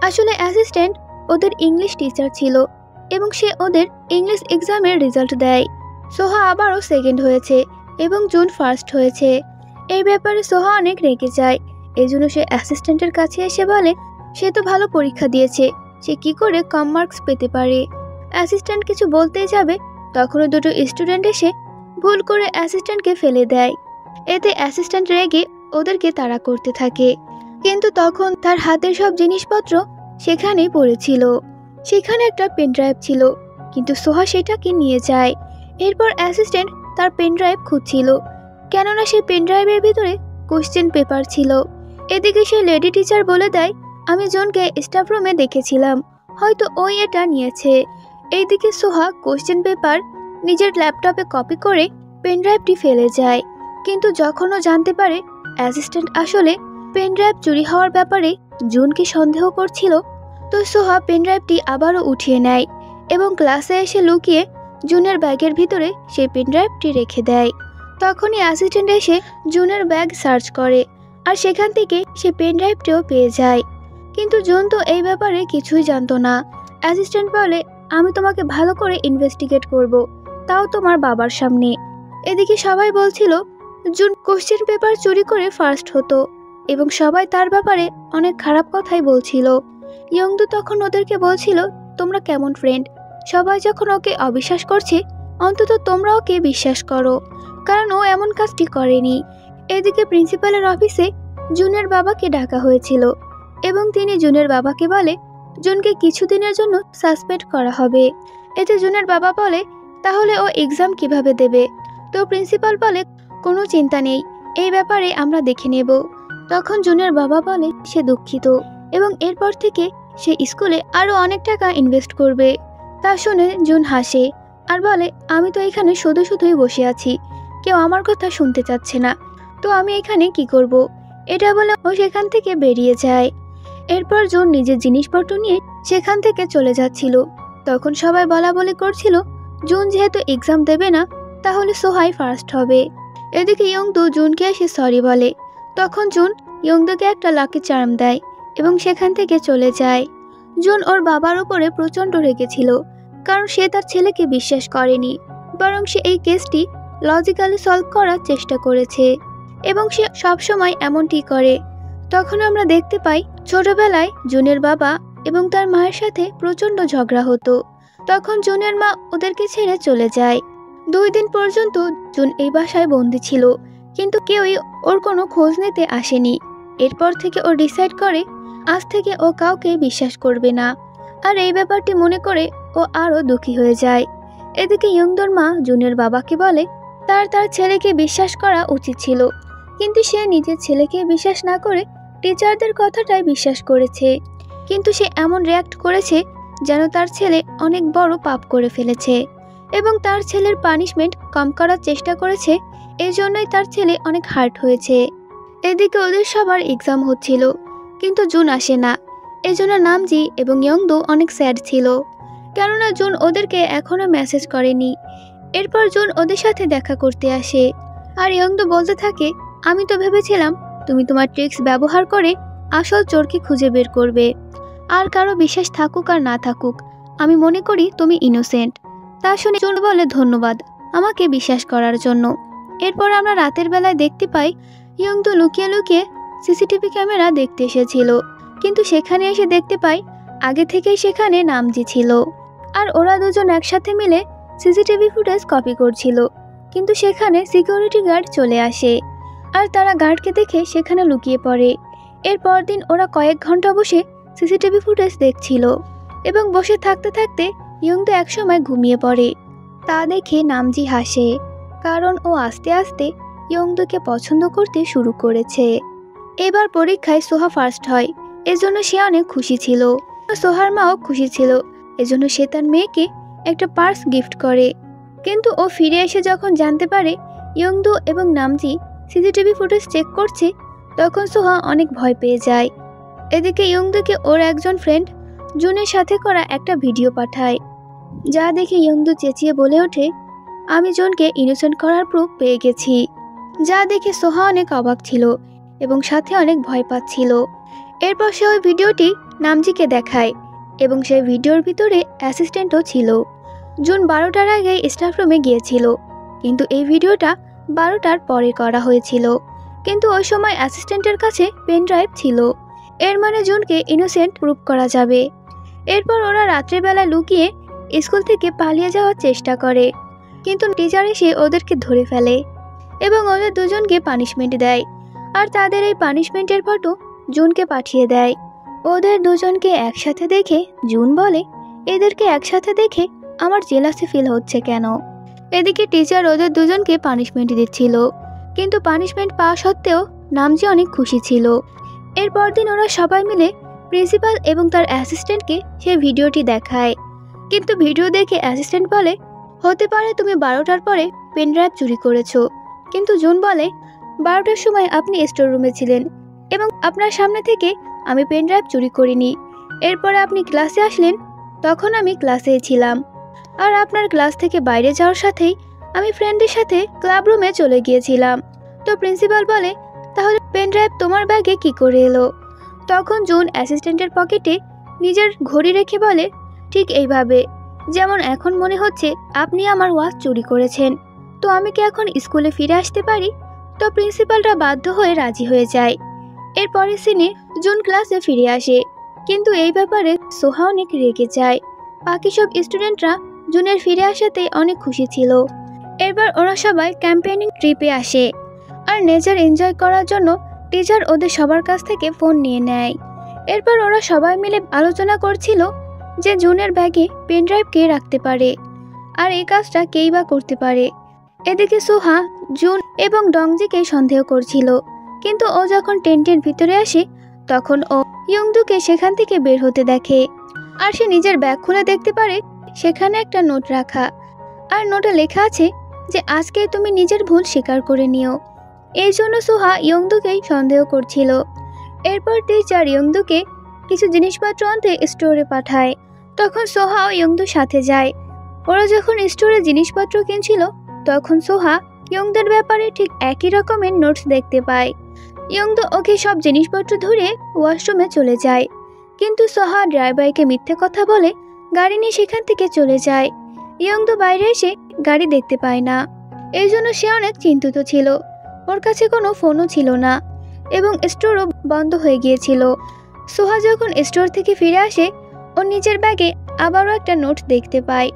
আসলে অ্যাসিস্ট্যান্ট ওদের ইংলিশ টিচার ছিল এবং সে ওদের ইংলিশ এক্সামের রেজাল্ট দেয়। সোহা আবারও সেকেন্ড হয়েছে এবং জুন ফার্স্ট হয়েছে। এই ব্যাপারে সোহা অনেক রেগে যায়। এই জন্য সে অ্যাসিস্ট্যান্টের কাছে এসে বলে, সে তো ভালো পরীক্ষা দিয়েছে, সে কি করে কম মার্কস পেতে পারে? অ্যাসিস্ট্যান্ট কিছু বলতেই যাবে তখনও দুটো স্টুডেন্ট এসে ভুল করে অ্যাসিস্ট্যান্টকে ফেলে দেয়। এতে অ্যাসিস্ট্যান্ট রেগে ওদেরকে তাড়া করতে থাকে, কিন্তু তখন তার হাতের সব জিনিসপত্র সেখানেই পড়েছিল। সেখানে একটা পেনড্রাইভ ছিল, কিন্তু সোহা সেটাকে নিয়ে যায়। এরপর অ্যাসিস্ট্যান্ট তার পেনড্রাইভ খুঁজছিল, কেননা সেই পেনড্রাইভের ভিতরে কোশ্চেন পেপার ছিল। এদিকে সেই লেডি টিচার বলে দেয়, আমি জনকে স্টাফ রুমে দেখেছিলাম, হয়তো ওই এটা নিয়েছে। এইদিকে সোহা কোশ্চেন পেপার নিজের ল্যাপটপে কপি করে পেনড্রাইভটি ফেলে যায়। কিন্তু যখন ও জানতে পারে অ্যাসিস্ট্যান্ট আসলে পেনড্রাইভ চুরি হওয়ার ব্যাপারে জুনকে সন্দেহ করছিল, তো সোহা পেনড্রাইভটি আবারও উঠিয়ে নেয় এবং ক্লাসে এসে লুকিয়ে জুনের ব্যাগের ভিতরে সেই পেনড্রাইভটি রেখে দেয়। তখনই অ্যাসিস্ট্যান্ট এসে জুনের ব্যাগ সার্চ করে আর সেখান থেকে সে পেনড্রাইভটিও পেয়ে যায়। কিন্তু জুন তো এই ব্যাপারে কিছুই জানতো না। অ্যাসিস্ট্যান্ট বলে, আমি তোমাকে ভালো করে ইনভেস্টিগেট করব, তাও তোমার বাবার সামনে। এদিকে সবাই বলছিল জুন কোশ্চেন পেপার চুরি করে ফার্স্ট হতো এবং সবাই তার ব্যাপারে অনেক খারাপ কথাই বলছিল। ইয়ংদু তখন ওদেরকে বলছিল, তোমরা কেমন ফ্রেন্ড? সবাই যখন ওকে অবিশ্বাস করছে, অন্তত তোমরা ওকে বিশ্বাস করো, কারণ ও এমন কাজটি করেনি। এদিকে প্রিন্সিপালের অফিসে জুনের বাবাকে ডাকা হয়েছিল এবং তিনি জুনের বাবাকে বলে, জুনকে কিছুদিনের জন্য সাসপেন্ড করা হবে। এতে জুনের বাবা বলে, তাহলে ও এক্সাম কিভাবে দেবে? তো প্রিন্সিপাল বলে, কোনো চিন্তা নেই, এই ব্যাপারে আমরা দেখে নেব। তখন জুনের বাবা বলে সে দুঃখিত এবং এরপর থেকে সে স্কুলে আরও অনেক টাকা ইনভেস্ট করবে। তা শুনে জুন হাসে আর বলে, আমি তো এখানে শুধু শুধুই বসে আছি, কেউ আমার কথা শুনতে চাচ্ছে না, তো আমি এখানে কি করব? এটা বলে ও সেখান থেকে বেরিয়ে যায়। এরপর জুন নিজের জিনিসপত্র নিয়ে সেখান থেকে চলে যাচ্ছিল। তখন সবাই বলা বলি করছিল, জুন যেহেতু এক্সাম দেবে না, তাহলে সোহাই ফার্স্ট হবে। এদিকে ইয়ংদু জুনকে এসে সরি বলে। তখন জুন ইয়ংদুকে একটা লাকি চার্ম দেয় এবং সেখান থেকে চলে যায়। জুন ওর বাবার উপরে প্রচণ্ড রেগেছিল, কারণ সে তার ছেলেকে বিশ্বাস করেনি, বরং সে এই কেসটি লজিক্যালি সলভ করার চেষ্টা করেছে এবং সে সবসময় এমনটি করে। তখন আমরা দেখতে পাই ছোটবেলায় জুনের বাবা এবং তার মায়ের সাথে প্রচণ্ড ঝগড়া হতো। তখন জুনের মা ওদেরকে ছেড়ে চলে যায়। 2 দিন পর্যন্ত জুন এই বাসায় বন্দি ছিল, কিন্তু কেউই ওর কোনো খোঁজ নিতে আসেনি। এরপর থেকে ও ডিসাইড করে আজ থেকে ও কাউকে বিশ্বাস করবে না, আর এই ব্যাপারটি মনে করে ও আরও দুঃখী হয়ে যায়। এদিকে ইয়ংদুর মা জুনের বাবাকে বলে তার ছেলেকে বিশ্বাস করা উচিত ছিল, কিন্তু সে নিজের ছেলেকে বিশ্বাস না করে টিচারদের কথাটাই বিশ্বাস করেছে। কিন্তু সে এমন রিয়াক্ট করেছে যেন তার ছেলে অনেক বড় পাপ করে ফেলেছে এবং তার ছেলের পানিশমেন্ট কম করার চেষ্টা করেছে, এজন্যই তার ছেলে অনেক হার্ট হয়েছে। এদিকে ওদের সবার এক্সাম হচ্ছিল, কিন্তু জুন আসে না। এজন্য নামজি এবং ইয়ংদু অনেক স্যাড ছিল, কেননা জুন ওদেরকে এখনো মেসেজ করেনি। এরপর জুন ওদের সাথে দেখা করতে আসে আর ইয়ংদু বলতে থাকে, আমি তো ভেবেছিলাম তুমি তোমার ট্রিক্স ব্যবহার করে আসল চোরকে খুঁজে বের করবে। আর কারো বিশ্বাস থাকুক আর না থাকুক, আমি মনে করি তুমি ইনোসেন্ট। তা শুনে জুন বলে, ধন্যবাদ আমাকে বিশ্বাস করার জন্য। এরপর আমরা রাতের বেলায় দেখতে পাই ইয়ংদু লুকিয়ে লুকিয়ে সিসিটিভি ক্যামেরা দেখতে এসেছিল, কিন্তু সেখানে এসে দেখতে পাই আগে থেকেই সেখানে নামজি ছিল। আর ওরা দুজন একসাথে মিলে সিসিটিভি ফুটেজ কপি করছিল, কিন্তু সেখানে সিকিউরিটি গার্ড চলে আসে আর তারা গার্ডকে দেখে সেখানে লুকিয়ে পড়ে। এরপর দিন ওরা কয়েক ঘন্টা বসে সিসিটিভি ফুটেজ দেখছিল এবং বসে থাকতে থাকতে ইয়ংদু একসময় ঘুমিয়ে পড়ে। তা দেখে নামজি হাসে, কারণ ও আস্তে আস্তে ইয়ংদুকে পছন্দ করতে শুরু করেছে। এবার পরীক্ষায় সোহা ফার্স্ট হয়, এজন্য সে অনেক খুশি ছিল। সোহার মাও খুশি ছিল, এজন্য সে তার মেয়েকে একটা পার্স গিফট করে। কিন্তু ও ফিরে এসে যখন জানতে পারে ইয়ংদু এবং নামজি সিসিটিভি ফুটেজ চেক করছে, তখন সোহা অনেক ভয় পেয়ে যায়। এদিকে ইয়ংদুকে ওর একজন ফ্রেন্ড জুনের সাথে করা একটা ভিডিও পাঠায়, যা দেখে ইয়ংদু চেঁচিয়ে বলে ওঠে, আমি জুনকে ইনোসেন্ট করার প্রুফ পেয়ে গেছি। যা দেখে সোহা অনেক অবাক ছিল এবং সাথে অনেক ভয় পাচ্ছিল। এরপর সে ওই ভিডিওটি নামজিকে দেখায় এবং সেই ভিডিওর ভিতরে অ্যাসিস্ট্যান্টও ছিল। জুন 12টার আগে স্টাফ রুমে গিয়েছিল, কিন্তু এই ভিডিওটা 12টার পরে করা হয়েছিল। কিন্তু ওই সময় অ্যাসিস্ট্যান্টের কাছে পেন ড্রাইভ ছিল, এর মানে জুনকে ইনোসেন্ট প্রুফ করা যাবে। এরপর ওরা রাত্রেবেলায় লুকিয়ে স্কুল থেকে পালিয়ে যাওয়ার চেষ্টা করে, কিন্তু টিচার এসে ওদেরকে ধরে ফেলে এবং ওদের দুজনকে পানিশমেন্ট দেয়। আর তাদের এই পানিশমেন্টের ফটো জুনকে পাঠিয়ে দেয়। ওদের দুজনকে একসাথে দেখে জুন বলে, এদেরকে একসাথে দেখে আমার জেলাসি ফিল হচ্ছে কেন। এদিকে টিচার ওদের দুজনকে পানিশমেন্ট দিচ্ছিল, কিন্তু পানিশমেন্ট পাওয়া সত্ত্বেও নামজি অনেক খুশি ছিল। এরপর দিন ওরা সবাই মিলে প্রিন্সিপাল এবং তার অ্যাসিস্ট্যান্টকে সেই ভিডিওটি দেখায়, কিন্তু ভিডিও দেখে অ্যাসিস্ট্যান্ট বলে, হতে পারে তুমি 12টার পরে পেন ড্রাইভ চুরি করেছো। কিন্তু জুন বলে, 12টার সময় আপনি স্টোর রুমে ছিলেন এবং আপনার সামনে থেকে আমি পেন ড্রাইভ চুরি করিনি। এরপরে আপনি ক্লাসে আসলেন, তখন আমি ক্লাসেই ছিলাম। আর আপনার ক্লাস থেকে বাইরে যাওয়ার সাথেই আমি ফ্রেন্ডের সাথে ক্লাব রুমে চলে গিয়েছিলাম। তো প্রিন্সিপাল বলে, তাহলে পেন ড্রাইভ তোমার ব্যাগে কি করে এলো? তখন জুন অ্যাসিস্ট্যান্টের পকেটে নিজের ঘড়ি রেখে বলে, ঠিক এইভাবে, যেমন এখন মনে হচ্ছে আপনি আমার ওয়াচ চুরি করেছেন। তো আমি কি এখন স্কুলে ফিরে আসতে পারি? তো প্রিন্সিপালরা বাধ্য হয়ে রাজি হয়ে যায়। এরপরের সিনে জুন ক্লাসে ফিরে আসে, কিন্তু এই ব্যাপারে সোহা অনেক রেগে যায়। বাকি সব স্টুডেন্টরা জুনের ফিরে আসাতে অনেক খুশি ছিল। এরপর ওরা সবাই ক্যাম্পেইনিং ট্রিপে আসে আর নেচার এনজয় করার জন্য টিচার ওদের সবার কাছ থেকে ফোন নিয়ে নেয়। এরপর ওরা সবাই মিলে আলোচনা করছিল যে জুনের ব্যাগে পেন ড্রাইভ কে রাখতে পারে আর এই কাজটা কেই বা করতে পারে। এদিকে সোহা জুন এবং ডংজিকে সন্দেহ করছিল, কিন্তু ও যখন টেন্টের ভিতরে আসে তখন ও ইয়ংদুকে সেখান থেকে বের হতে দেখে। আর সে নিজের ব্যাগ খুলে দেখতে পারে সেখানে একটা নোট রাখা, আর নোটে লেখা আছে যে আজকে তুমি নিজের ভুল স্বীকার করে নিও। এই জন্য সোহা ইয়ংদুকেই সন্দেহ করছিল। এরপর টিচার ইয়ংদুকে কিছু জিনিসপত্র আনতে স্টোরে পাঠায়, তখন সোহাও ইয়ংদুর সাথে যায়। ওরা যখন স্টোরে জিনিসপত্র কিনছিল তখন সোহা ইয়ংদুর ব্যাপারে ঠিক একই রকমের নোটস দেখতে পায়। ইয়ংদু ওকে সব জিনিসপত্র ধরে ওয়াশরুমে চলে যায়, কিন্তু সোহা ড্রাইভারকে মিথ্যে কথা বলে গাড়ি নিয়ে সেখান থেকে চলে যায়। ইয়ংদু বাইরে এসে গাড়ি দেখতে পায় না, এই জন্য সে অনেক চিন্তিত ছিল। ওর কাছে কোনো ফোনও ছিল না এবং স্টোরও বন্ধ হয়ে গিয়েছিল। সোহা যখন স্টোর থেকে ফিরে আসে ও নিজের ব্যাগে আবারও একটা নোট দেখতে পায়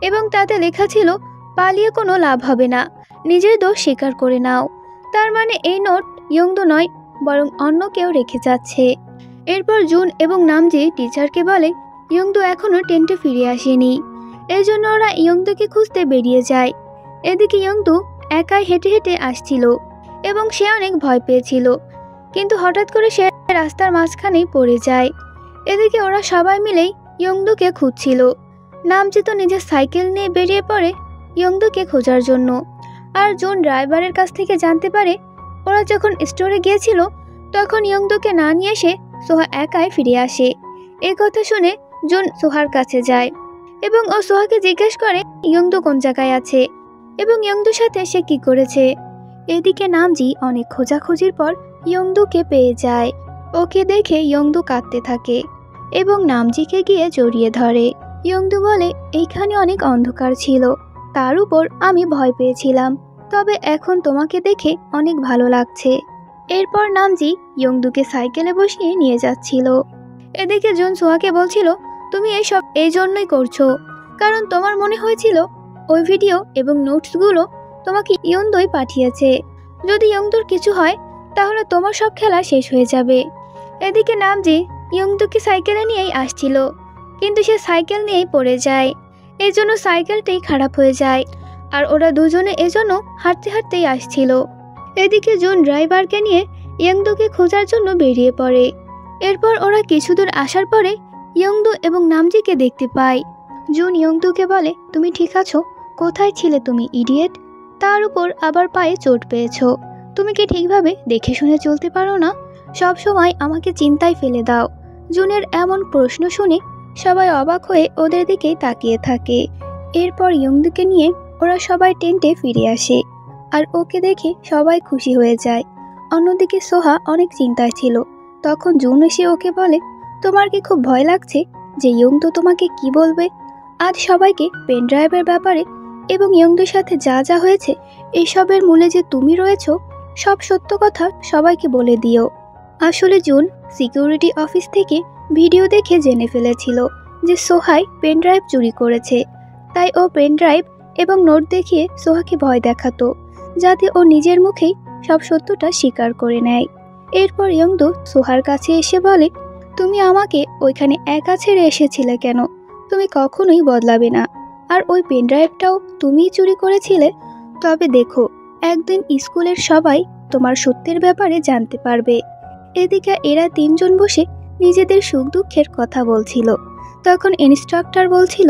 এবং তাতে লেখা ছিল, পালিয়ে কোনো লাভ হবে না, নিজের দোষ স্বীকার করে নাও। তার মানে এই নোট ইয়ংদু নয়, বরং অন্য কেউ রেখে যাচ্ছে। এরপর জুন এবং নামজি টিচারকে বলে ইয়ংদু এখনো টেন্টে ফিরে আসেনি, এই জন্য ওরা ইয়ংদুকে খুঁজতে বেরিয়ে যায়। এদিকে ইয়ংদু একাই হেঁটে হেঁটে আসছিল এবং সে অনেক ভয় পেয়েছিল, কিন্তু হঠাৎ করে সে রাস্তার মাঝখানেই পড়ে যায়। এদিকে ওরা সবাই মিলেই ইয়ংদুকে খুঁজছিল। নামজি তো নিজের সাইকেল নিয়ে বেরিয়ে পড়ে ইয়ংদুকে খোঁজার জন্য। আর জুন ড্রাইভারের কাছ থেকে জানতে পারে ওরা যখন স্টোরে গিয়েছিল তখন ইয়ংদুকে না নিয়ে এসে সোহা একাই ফিরে আসে। এই কথা শুনে জুন সোহার কাছে যায় এবং ও সোহাকে জিজ্ঞেস করে ইয়ংদু কোন জায়গায় আছে এবং ইয়ংদুর সাথে সে কি করেছে। এদিকে নামজি অনেক খোঁজাখুঁজির পর ইয়ংদুকে পেয়ে যায়। ওকে দেখে ইয়ংদু কাঁদতে থাকে এবং নামজিকে গিয়ে জড়িয়ে ধরে। ইয়ংদু বলে, এইখানে অনেক অন্ধকার ছিল, তার উপর আমি ভয় পেয়েছিলাম, তবে এখন তোমাকে দেখে অনেক ভালো লাগছে। এরপর নামজি ইয়ংদুকে সাইকেলে বসিয়ে নিয়ে যাচ্ছিল। এদিকে জুন সোহাকে বলছিল, তুমি এইসব এই জন্যই করছো, কারণ তোমার মনে হয়েছিল ওই ভিডিও এবং নোটসগুলো তোমাকে ইয়ংদুই পাঠিয়েছে। যদি ইয়ংদুর কিছু হয় তাহলে তোমার সব খেলা শেষ হয়ে যাবে। এদিকে নামজি ইয়ংদুকে সাইকেলে নিয়েই আসছিল, কিন্তু সে সাইকেল নিয়েই পড়ে যায়। এই জন্য সাইকেলটাই খারাপ হয়ে যায়, আর ওরা দুজনে এজন্য হাঁটতে হাঁটতেই আসছিল। এদিকে জুন ড্রাইভারকে নিয়ে ইয়ংদুকে খোঁজার জন্য বেরিয়ে পড়ে। এরপর ওরা কিছু দূর আসার পরে ইয়ংদু এবং নামজিকে দেখতে পায়। জুন ইয়ংদুকে বলে, তুমি ঠিক আছো? কোথায় ছিলে তুমি, ইডিয়েট? তার উপর আবার পায়ে চোট পেয়েছো। তুমি কি ঠিকভাবে দেখে শুনে চলতে পারো না? সব সময় আমাকে চিন্তায় ফেলে দাও। জুনের এমন প্রশ্ন শুনে সবাই অবাক হয়ে ওদের দিকেই তাকিয়ে থাকে। এরপর ইয়ংদুকে নিয়ে ওরা সবাই টেন্টে ফিরে আসে, আর ওকে দেখে সবাই খুশি হয়ে যায়। অন্যদিকে সোহা অনেক চিন্তায় ছিল। তখন জুন এসে ওকে বলে, তোমার কি খুব ভয় লাগছে যে ইয়ংদু তোমাকে কি বলবে? আজ সবাইকে পেন ড্রাইভের ব্যাপারে এবং ইয়ংদুর সাথে যা যা হয়েছে এসবের মূলে যে তুমি রয়েছো, সব সত্য কথা সবাইকে বলে দিও। আসলে জুন সিকিউরিটি অফিস থেকে ভিডিও দেখে জেনে ফেলেছিল যে সোহাই পেন ড্রাইভ চুরি করেছে, তাই ও পেন ড্রাইভ এবং নোট দেখিয়ে সোহাকে ভয় দেখাতো, যাতে ও নিজের মুখেই সব সত্যটা স্বীকার করে নেয়। এরপর ইয়ংদু সোহার কাছে এসে বলে, তুমি আমাকে ওইখানে একা ছেড়ে এসেছিলে কেন? তুমি কখনোই বদলাবে না, আর ওই পেন ড্রাইভটাও তুমিই চুরি করেছিলে। তবে দেখো, একদিন স্কুলের সবাই তোমার সত্যের ব্যাপারে জানতে পারবে। এদিকে এরা তিনজন বসে নিজেদের সুখ দুঃখের কথা বলছিল। তখন ইনস্ট্রাক্টর বলছিল,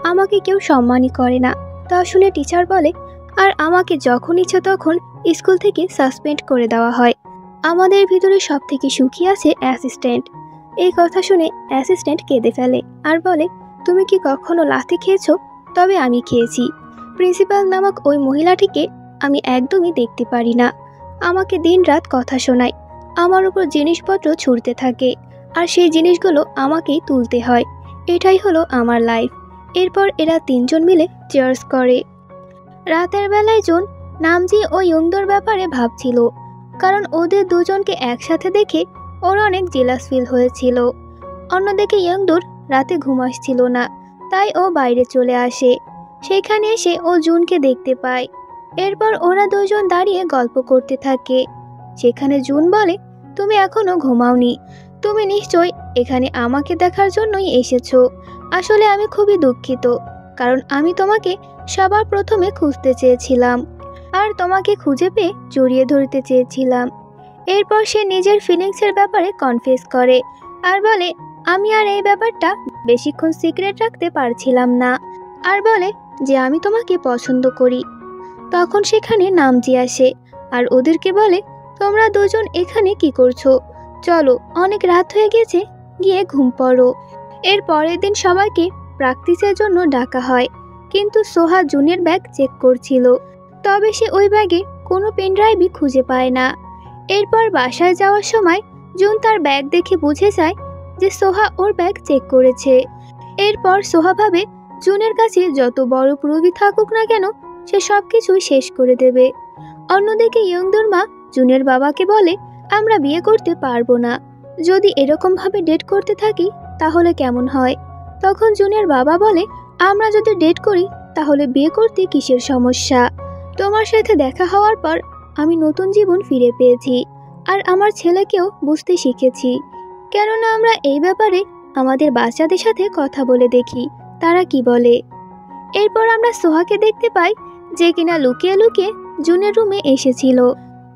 আমাকে কেউ সম্মানই করে না। তা শুনে টিচার বলে, আর আমাকে যখন ইচ্ছে তখন স্কুল থেকে সাসপেন্ড করে দেওয়া হয়। আমাদের ভিতরে সব থেকে সুখী আছে অ্যাসিস্ট্যান্ট। এই কথা শুনে অ্যাসিস্ট্যান্ট কেঁদে ফেলে আর বলে, তুমি কি কখনো লাথি খেয়েছো? তবে আমি খেয়েছি। প্রিন্সিপাল নামক ওই মহিলাটিকে আমি একদমই দেখতে পারি না। আমাকে দিনরাত কথা শোনায়, আমার উপর জিনিসপত্র ছুঁড়তে থাকে, আর সেই জিনিসগুলো আমাকেই তুলতে হয়। এটাই হলো আমার লাইফ। এরপর এরা তিনজন মিলে চিয়ার্স করে। রাতের বেলায় জুন নামজি ও ইয়ংদুর ব্যাপারে ভাবছিল, কারণ ওদের দুজনকে একসাথে দেখে ওর অনেক জেলাস ফিল হয়েছিল। অন্যদিকে ইয়ংদুর রাতে ঘুম আসছিল না, তাই ও বাইরে চলে আসে। সেখানে এসে ও জুনকে দেখতে পায়। এরপর ওরা দুজন দাঁড়িয়ে গল্প করতে থাকে। সেখানে জুন বলে, তুমি এখনো ঘুমাওনি, তুমি নিশ্চয়ই এখানে আমাকে দেখার জন্যই এসেছো। আসলে আমি খুবই দুঃখিত, কারণ আমি তোমাকে সবার প্রথমে খুঁজতে চেয়েছিলাম, আর তোমাকে খুঁজে পেয়ে জড়িয়ে ধরতে চেয়েছিলাম। এরপর সে নিজের ফিলিংসের ব্যাপারে কনফেস করে আর বলে, আমি আর এই ব্যাপারটা বেশিক্ষণ সিক্রেট রাখতে পারছিলাম না, আর বলে যে আমি তোমাকে পছন্দ করি। তখন সেখানে নামজি আসে আর ওদেরকে বলে, তোমরা দুজন এখানে কি করছো? চলো, অনেক রাত হয়ে গেছে, গিয়ে ঘুম পড়ো। এর পরের দিন সবাইকে প্র্যাকটিসের জন্য ডাকা হয়, কিন্তু সোহা জুনের ব্যাগ চেক করছিল। তবে সে ওই ব্যাগে কোনো পেন ড্রাইভই খুঁজে পায় না। এরপর বাসায় যাওয়ার সময় জুন তার ব্যাগ দেখে বুঝে যায় যে সোহা ওর ব্যাগ চেক করেছে। এরপর সোহা ভাবে জুনের কাছে যত বড় প্রুফই থাকুক না কেন, সে সবকিছুই শেষ করে দেবে। অন্যদিকে ইয়ংদুর মা জুনের বাবাকে বলে, আমরা বিয়ে করতে পারবো না। যদি এরকম ভাবে ডেট করতে থাকি তাহলে কেমন হয়? তখন জুনের বাবা বলে, আমরা যদি ডেট করি তাহলে বিয়ে করতে কিসের সমস্যা? তোমার সাথে দেখা হওয়ার পর আমি নতুন জীবন ফিরে পেয়েছি, আর আমার ছেলেকেও বুঝতে শিখেছি। কেননা আমরা এই ব্যাপারে আমাদের বাচ্চাদের সাথে কথা বলে দেখি তারা কি বলে। এরপর আমরা সোহাকে দেখতে পাই, যে কিনা লুকিয়ে লুকিয়ে জুনের রুমে এসেছিল।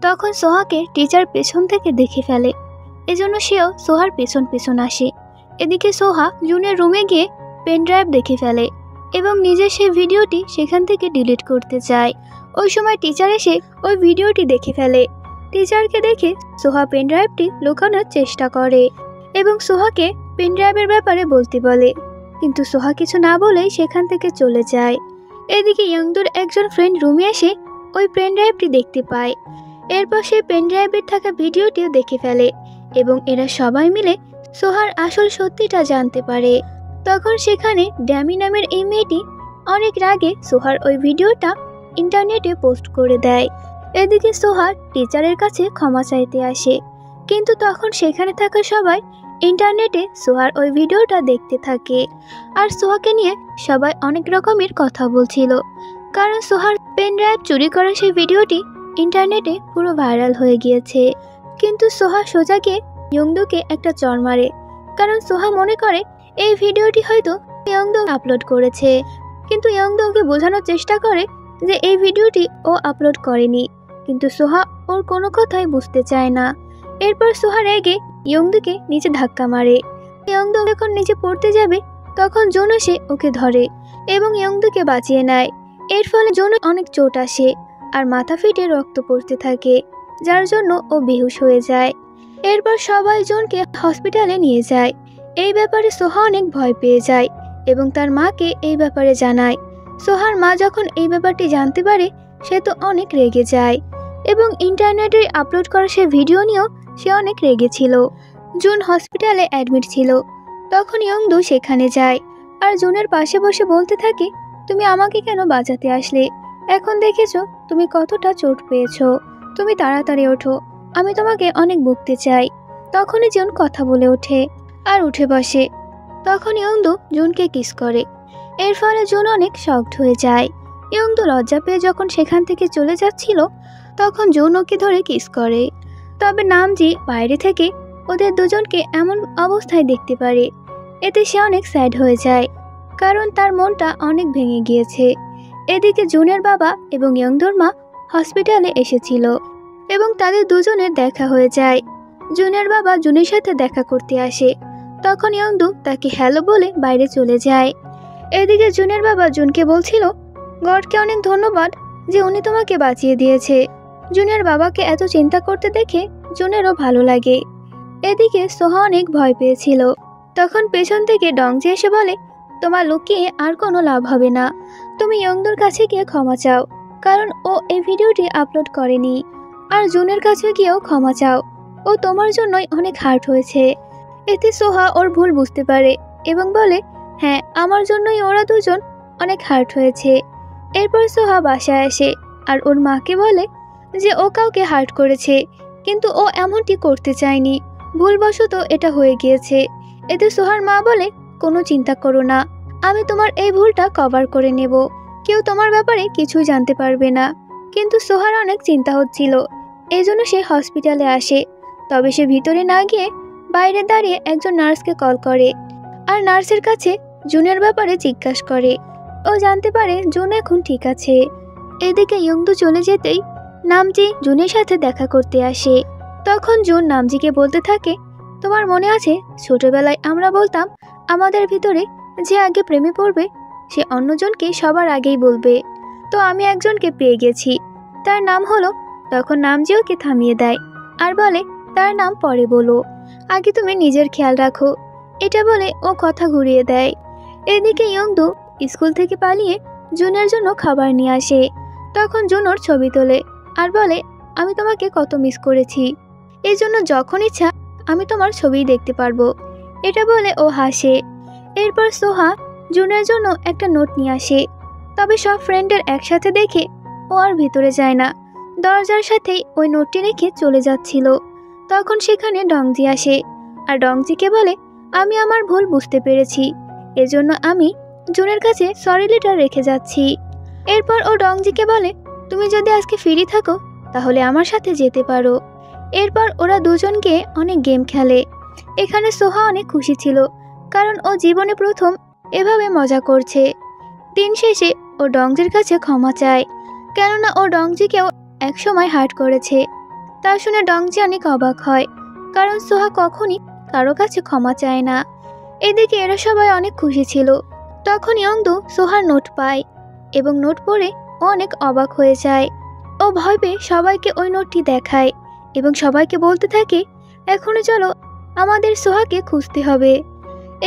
তখন সোহাকে টিচার পেছন থেকে দেখে ফেলে, এজন্য সেও সোহার পেছন পেছন আসে। এদিকে সোহা জুনের রুমে গিয়ে পেন ড্রাইভ দেখে ফেলে এবং নিজের সেই ভিডিওটি সেখান থেকে ডিলিট করতে চায়। ওই সময় টিচার এসে ওই ভিডিওটি দেখে ফেলে। টিচারকে দেখে সোহা পেন ড্রাইভটি লুকানোর চেষ্টা করে এবং সোহাকে পেন ড্রাইভের ব্যাপারে বলতে বলে, কিন্তু সোহা কিছু না বলেই সেখান থেকে চলে যায়। এদিকে ইয়ংদুর একজন ফ্রেন্ড রুমে এসে ওই পেন ড্রাইভটি দেখতে পায়। এরপর সে পেন ড্রাইভের থাকা ভিডিওটিও দেখে ফেলে এবং এরা সবাই মিলে সোহার আসল সত্যিটা জানতে পারে। তখন সেখানে ড্যামি নামের এই মেয়েটি অনেক রাগে সোহার ওই ভিডিওটা ইন্টারনেটে পোস্ট করে দেয়। এদিকে সোহার টিচারের কাছে ক্ষমা চাইতে আসে, কিন্তু তখন সেখানে থাকা সবাই ইন্টারনেটে সোহার ওই ভিডিওটা দেখতে থাকে। আর সোহাকে নিয়ে সবাই অনেক রকমের কথা বলছিল, কারণ সোহার পেন ড্রাইভ চুরি করা সেই ভিডিওটি ইন্টারনেটে পুরো ভাইরাল হয়ে গিয়েছে। কিন্তু সোহা সোজা গিয়ে ইয়ংদোকে একটা চড় মারে, কারণ সোহা মনে করে এই ভিডিওটি হয়তো ইয়ংদো আপলোড করেছে। কিন্তু ইয়ংদো ওকে বোঝানোর চেষ্টা করে যে এই ভিডিওটি ও আপলোড করেনি, কিন্তু সোহা ওর কোনো কথাই বুঝতে চায় না। এরপর সোহা রেগে ইয়ংদোকে নিচে ধাক্কা মারে। ইয়ংদো যখন নিচে পড়তে যাবে তখন জুন এসে ওকে ধরে এবং ইয়ংদোকে বাঁচিয়ে নেয়। এর ফলে জুনের অনেক চোট আসে আর মাথা ফেটে রক্ত পড়তে থাকে, যার জন্য ও বেহুশ হয়ে যায়। এরপর সবাই জুনকে হসপিটালে নিয়ে যায়। এই ব্যাপারে সোহা অনেক ভয় পেয়ে যায় এবং তার মাকে এই ব্যাপারে জানায়। সোহার মা যখন এই ব্যাপারটি জানতে পারে সে তো অনেক রেগে যায় এবং ইন্টারনেটে আপলোড করা সে ভিডিও নিয়েও সে অনেক রেগেছিল। জুন হসপিটালে অ্যাডমিট ছিল। তখন ইয়ংদো সেখানে যায় আর জুনের পাশে বসে বলতে থাকে, তুমি আমাকে কেন বাঁচাতে আসলে? এখন দেখেছো তুমি কতটা চোট পেয়েছো, তুমি তাড়াতাড়ি ওঠো, আমি তোমাকে অনেক বকতে চাই। তখনই জুন কথা বলে ওঠে আর উঠে বসে। তখন ইয়ংদো জুনকে কিস করে। এর ফলে জুন অনেক শকড হয়ে যায়। ইয়ংদো লজ্জা পেয়ে যখন সেখান থেকে চলে যাচ্ছিল তখন জুন ওকে ধরে কিস করে। তবে নামজি বাইরে থেকে ওদের দুজনকে এমন অবস্থায় দেখতে পারে, এতে সে অনেক স্যাড হয়ে যায়, কারণ তার মনটা অনেক ভেঙে গিয়েছে। এদিকে জুনের বাবা এবং ইয়ংদোর মা হসপিটালে এসেছিল এবং তাদের দুজনের দেখা হয়ে যায়। জুনের বাবা জুনের সাথে দেখা করতে আসে। তখন ইয়ংদো তাকে হ্যালো বলে বাইরে চলে যায়। এদিকে জুনের বাবা জুনকে বলছিল, গডকে অনেক ধন্যবাদ যে উনি তোমাকে বাঁচিয়ে দিয়েছে। জুনের বাবাকে এত চিন্তা করতে দেখে জুনেরও ভালো লাগে। এদিকে সোহা অনেক ভয় পেয়েছিল। তখন পেছন থেকে ডংজি এসে বলে, তোমার লুকিয়ে আর কোনো লাভ হবে না, তুমি ইয়ংদোর কাছে গিয়ে ক্ষমা চাও, কারণ ও এই ভিডিওটি আপলোড করেনি। আর জুনের কাছে গিয়েও ক্ষমা চাও, ও তোমার জন্যই অনেক হার্ট হয়েছে। এতে সোহা ওর ভুল বুঝতে পারে এবং বলে, হ্যাঁ আমার জন্যই ওরা দুজন অনেক হার্ট হয়েছে। এরপর সোহা বাসায় আসে আর ওর মাকে বলে যে ও কাউকে হার্ট করেছে, কিন্তু ও এমনটি করতে চায়নি, ভুলবশত এটা হয়ে গিয়েছে। এতে সোহার মা বলে, কোনো চিন্তা করো না, আমি তোমার এই ভুলটা কভার করে নেব, কেউ তোমার ব্যাপারে কিছুই জানতে পারবে না। কিন্তু সোহার অনেক চিন্তা হচ্ছিল, এই জন্য সে হসপিটালে আসে। তবে সে ভিতরে না গিয়ে বাইরে দাঁড়িয়ে একজন নার্সকে কল করে আর নার্সের কাছে জুনের ব্যাপারে জিজ্ঞাসা করে। ও জানতে পারে জুন এখন ঠিক আছে। এদিকে ইয়ংদো চলে যেতেই নামজি জুনের সাথে দেখা করতে আসে। তখন জুন নামজিকে বলতে থাকে, তোমার মনে আছে ছোটবেলায় আমরা বলতাম আমাদের ভিতরে যে আগে প্রেমে পড়বে সে অন্যজনকে সবার আগেই বলবে, তো আমি একজনকে পেয়ে গেছি, তার নাম হলো। তখন নামজি ওকে থামিয়ে দেয় আর বলে, তার নাম পরে বলো, আগে তুমি নিজের খেয়াল রাখো। এটা বলে ও কথা ঘুরিয়ে দেয়। এদিকে ইয়ংদো স্কুল থেকে পালিয়ে জুনের জন্য খাবার নিয়ে আসে। তখন জুন ওর ছবি তোলে আর বলে, আমি তোমাকে কত মিস করেছি, এই জন্য যখন ইচ্ছা আমি তোমার ছবি দেখতে পারবো। এটা বলে ও হাসে। এরপর সোহা জুনের জন্য একটা নোট নিয়ে আসে। তবে সব ফ্রেন্ডের একসাথে দেখে ও আর ভিতরে যায় না, দরজার সাথেই ওই নোটটি রেখে চলে যাচ্ছিল। তখন সেখানে ডংজি আসে আর ডংজিকে বলে, আমি আমার ভুল বুঝতে পেরেছি, এজন্য আমি জুনের কাছে সরি লেটার রেখে যাচ্ছি। এরপর ও ডংজিকে বলে, তুমি যদি আজকে ফ্রি থাকো তাহলে আমার সাথে যেতে পারো। এরপর ওরা দুজনকে অনেক গেম খেলে। এখানে সোহা অনেক খুশি ছিল, কারণ ও জীবনে প্রথম এভাবে মজা করছে। দিন শেষে ও ডংজির কাছে ক্ষমা চায়, কেননা ও ডংজিকেও একসময় হার্ট করেছে। তা শুনে ডংজি অনেক অবাক হয়, কারণ সোহা কখনই কারো কাছে ক্ষমা চায় না। এদিকে এরা সবাই অনেক খুশি ছিল। তখন ইয়ংদো সোহার নোট পায় এবং নোট পড়ে ও অনেক অবাক হয়ে যায়। ও ভয় পেয়ে সবাইকে ওই নোটটি দেখায় এবং সবাইকে বলতে থাকে, এখনই চলো আমাদের সোহাকে খুঁজতে হবে।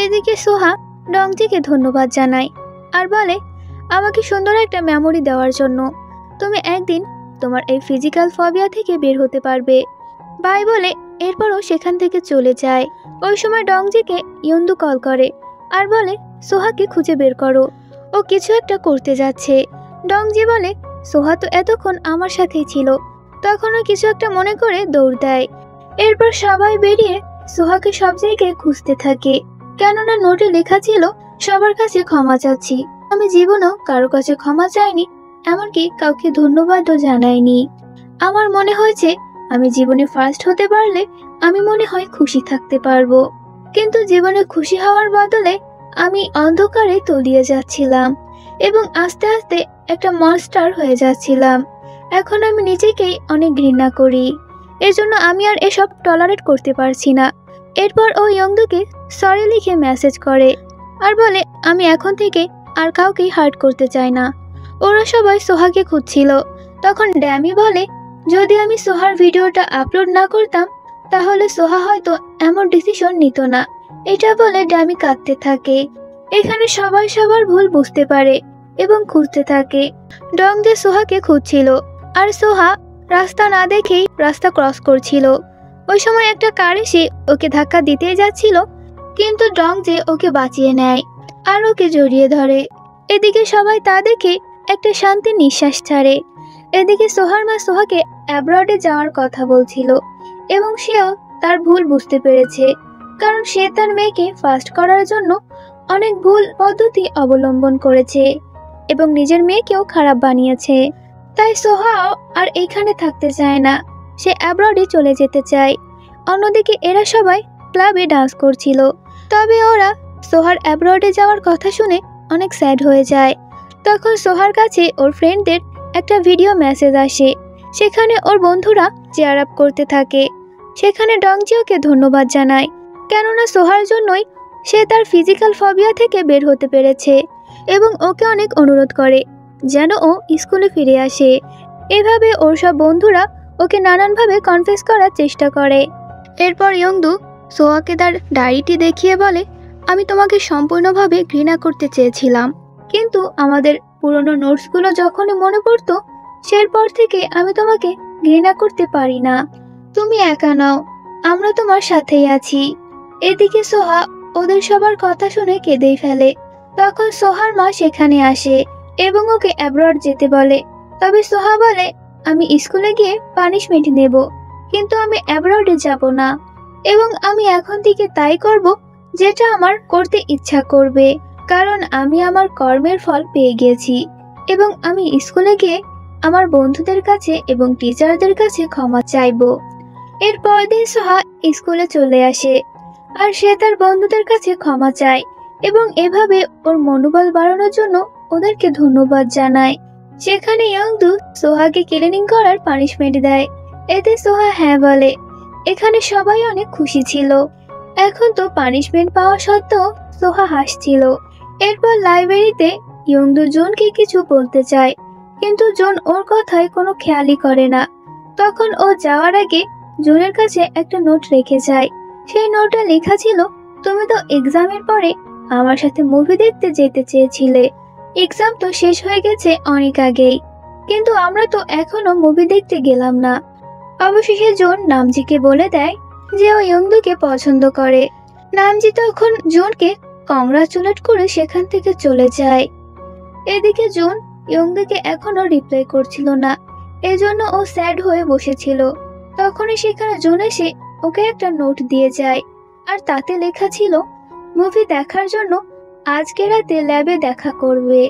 এদিকে সোহা ডংজিকে ধন্যবাদ জানায় আর বলে, আমাকে সুন্দর একটা মেমোরি দেওয়ার জন্য। তুমি একদিন তোমার এই ফিজিক্যাল ফোবিয়া থেকে বের হতে পারবে। বাই বলে এরপরও সেখান থেকে চলে যায়। ওই সময় ডংজিকে ইয়ন্দু কল করে আর বলে সোহাকে খুঁজে বের করো, ও কিছু একটা করতে যাচ্ছে। ডংজি বলে সোহা তো এতক্ষণ আমার সাথেই ছিল। তখনও কিছু একটা মনে করে দৌড় দেয়। এরপর সবাই বেরিয়ে সোহাকে সব জায়গায় খুঁজতে থাকে, কেননা নোটে লেখা ছিল সবার কাছে ক্ষমা চাচ্ছি। আমি জীবনেও কারো কাছে ক্ষমা চাইনি, এমনকি কাউকে ধন্যবাদও জানাইনি। আমার মনে হয়েছে আমি জীবনে ফার্স্ট হতে পারলে আমি মনে হয় খুশি থাকতে পারবো, কিন্তু জীবনে খুশি হওয়ার বদলে আমি অন্ধকারে তলিয়ে যাচ্ছিলাম এবং আস্তে আস্তে একটা মনস্টার হয়ে যাচ্ছিলাম। এখন আমি নিজেকেই অনেক ঘৃণা করি, এজন্য আমি আর এসব টলারেট করতে পারছি না। এরপর ও ইয়ংদুকে সরি লিখে মেসেজ করে আর বলে আমি এখন থেকে আর কাউকেই হার্ট করতে চাই না। ওরা সবাই সোহাকে খুঁজছিল। তখন ড্যামি বলে যদি আমি সোহার ভিডিওটা আপলোড না করতাম তাহলে সোহা হয়তো এমন ডিসিশন নিত না। এটা বলে ড্যামি কাঁদতে থাকে। এখানে সবাই সবার ভুল বুঝতে পারে এবং খুঁজতে থাকে। ডংজে সোহাকে খুঁজছিল আর সোহা রাস্তা না দেখেই রাস্তা ক্রস করছিল। ওই সময় একটা কার এসে ওকে ধাক্কা দিতেই যাচ্ছিল, কিন্তু ডংজে ওকে বাঁচিয়ে নেয় আর ওকে জড়িয়ে ধরে। এদিকে সবাই তা দেখে একটা শান্তির নিঃশ্বাস ছাড়ে। এদিকে সোহার মা সোহাকে অ্যাব্রডে যাওয়ার কথা বলছিল এবং সেও তার ভুল বুঝতে পেরেছে, কারণ সে তার মেয়েকে ফার্স্ট করার জন্য অনেক ভুল পদ্ধতি অবলম্বন করেছে এবং নিজের মেয়েকেও খারাপ বানিয়েছে। তাই সোহাও আর এইখানে থাকতে চায় না, সে অ্যাব্রডে চলে যেতে চায়। অন্যদিকে এরা সবাই ক্লাবে ডান্স করছিল, তবে ওরা সোহার অ্যাব্রডে যাওয়ার কথা শুনে অনেক স্যাড হয়ে যায়। তখন সোহার কাছে ওর ফ্রেন্ডদের একটা ভিডিও মেসেজ আসে, সেখানে ওর বন্ধুরা চেয়ার আপ করতে থাকে। সেখানে ডংজিওকে ধন্যবাদ জানায়, কেননা সোহার জন্যই সে তার ফিজিক্যাল ফোবিয়া থেকে বের হতে পেরেছে এবং ওকে অনেক অনুরোধ করে যেন ও স্কুলে ফিরে আসে। এভাবে ওর সব বন্ধুরা ওকে নানানভাবে কনফেস করার চেষ্টা করে। এরপর ইয়ংদু সোহাকে তার ডায়েরিটি দেখিয়ে বলে আমি তোমাকে সম্পূর্ণভাবে ঘৃণা করতে চেয়েছিলাম, কিন্তু আমাদের পুরনো নোটসগুলো যখনই মনে পড়তো সেরপর থেকে আমি তোমাকে ঘৃণা করতে পারি না। তুমি একা নাও, আমরা তোমার সাথেই আছি। এদিকে সোহা ওদের সবার কথা শুনে কেঁদেই ফেলে। তখন সোহার মা সেখানে আসে এবং ওকে অ্যাব্রড যেতে বলে, তবে সোহা বলে আমি স্কুলে গিয়ে পানিশমেন্ট নেব, কিন্তু আমি অ্যাব্রডে যাব না এবং আমি এখন থেকে তাই করব যেটা আমার করতে ইচ্ছা করবে, কারণ আমি আমার কর্মের ফল পেয়ে গেছি এবং আমি স্কুলে গিয়ে আমার বন্ধুদের কাছে এবং টিচারদের কাছে ক্ষমা চাইব। এর পরদিন সোহা স্কুলে চলে আসে আর সে তার বন্ধুদের কাছে ক্ষমা চায় এবং এভাবে ওর মনোবল বাড়ানোর জন্য ওদেরকে ধন্যবাদ জানায়। সেখানে ইয়ংদু সোহাকে ক্লিনিং করার পানিশমেন্ট দেয়, এতে সোহা হ্যাঁ বলে। এখানে সবাই অনেক খুশি ছিল। এখন তো পানিশমেন্ট পাওয়া সত্ত্বেও সোহা হাসছিল। এরপর লাইব্রেরিতে ইয়ংদু জুনকে কিছু বলতে চায়, কিন্তু জুন ওর কথায় কোনো খেয়ালই করে না। তখন ও যাওয়ার আগে জুনের কাছে একটা নোট রেখে যায়। সেই নোটে লেখা ছিল তুমি তো এক্সামের পরে আমার সাথে মুভি দেখতে যেতে চেয়েছিলে, এক্সাম তো শেষ হয়ে গেছে অনেক আগেই, কিন্তু আমরা তো এখনো মুভি দেখতে গেলাম না। অবশেষে জুন নামজিকে বলে দেয় যে ও ইয়ংদুকে পছন্দ করে। নামজি তখন জুনকে কংগ্রাচুলেট করে সেখান থেকে চলে যায়। এদিকে জুন ইয়ংদুকে এখনো রিপ্লাই করছিল না, এজন্য ও স্যাড হয়ে বসেছিল। তখনই সেখানে জুন এসে ওকে একটা নোট দিয়ে যায় আর তাতে লেখা ছিল মুভি দেখার জন্য আজকে রাতে ল্যাবে দেখা করবে।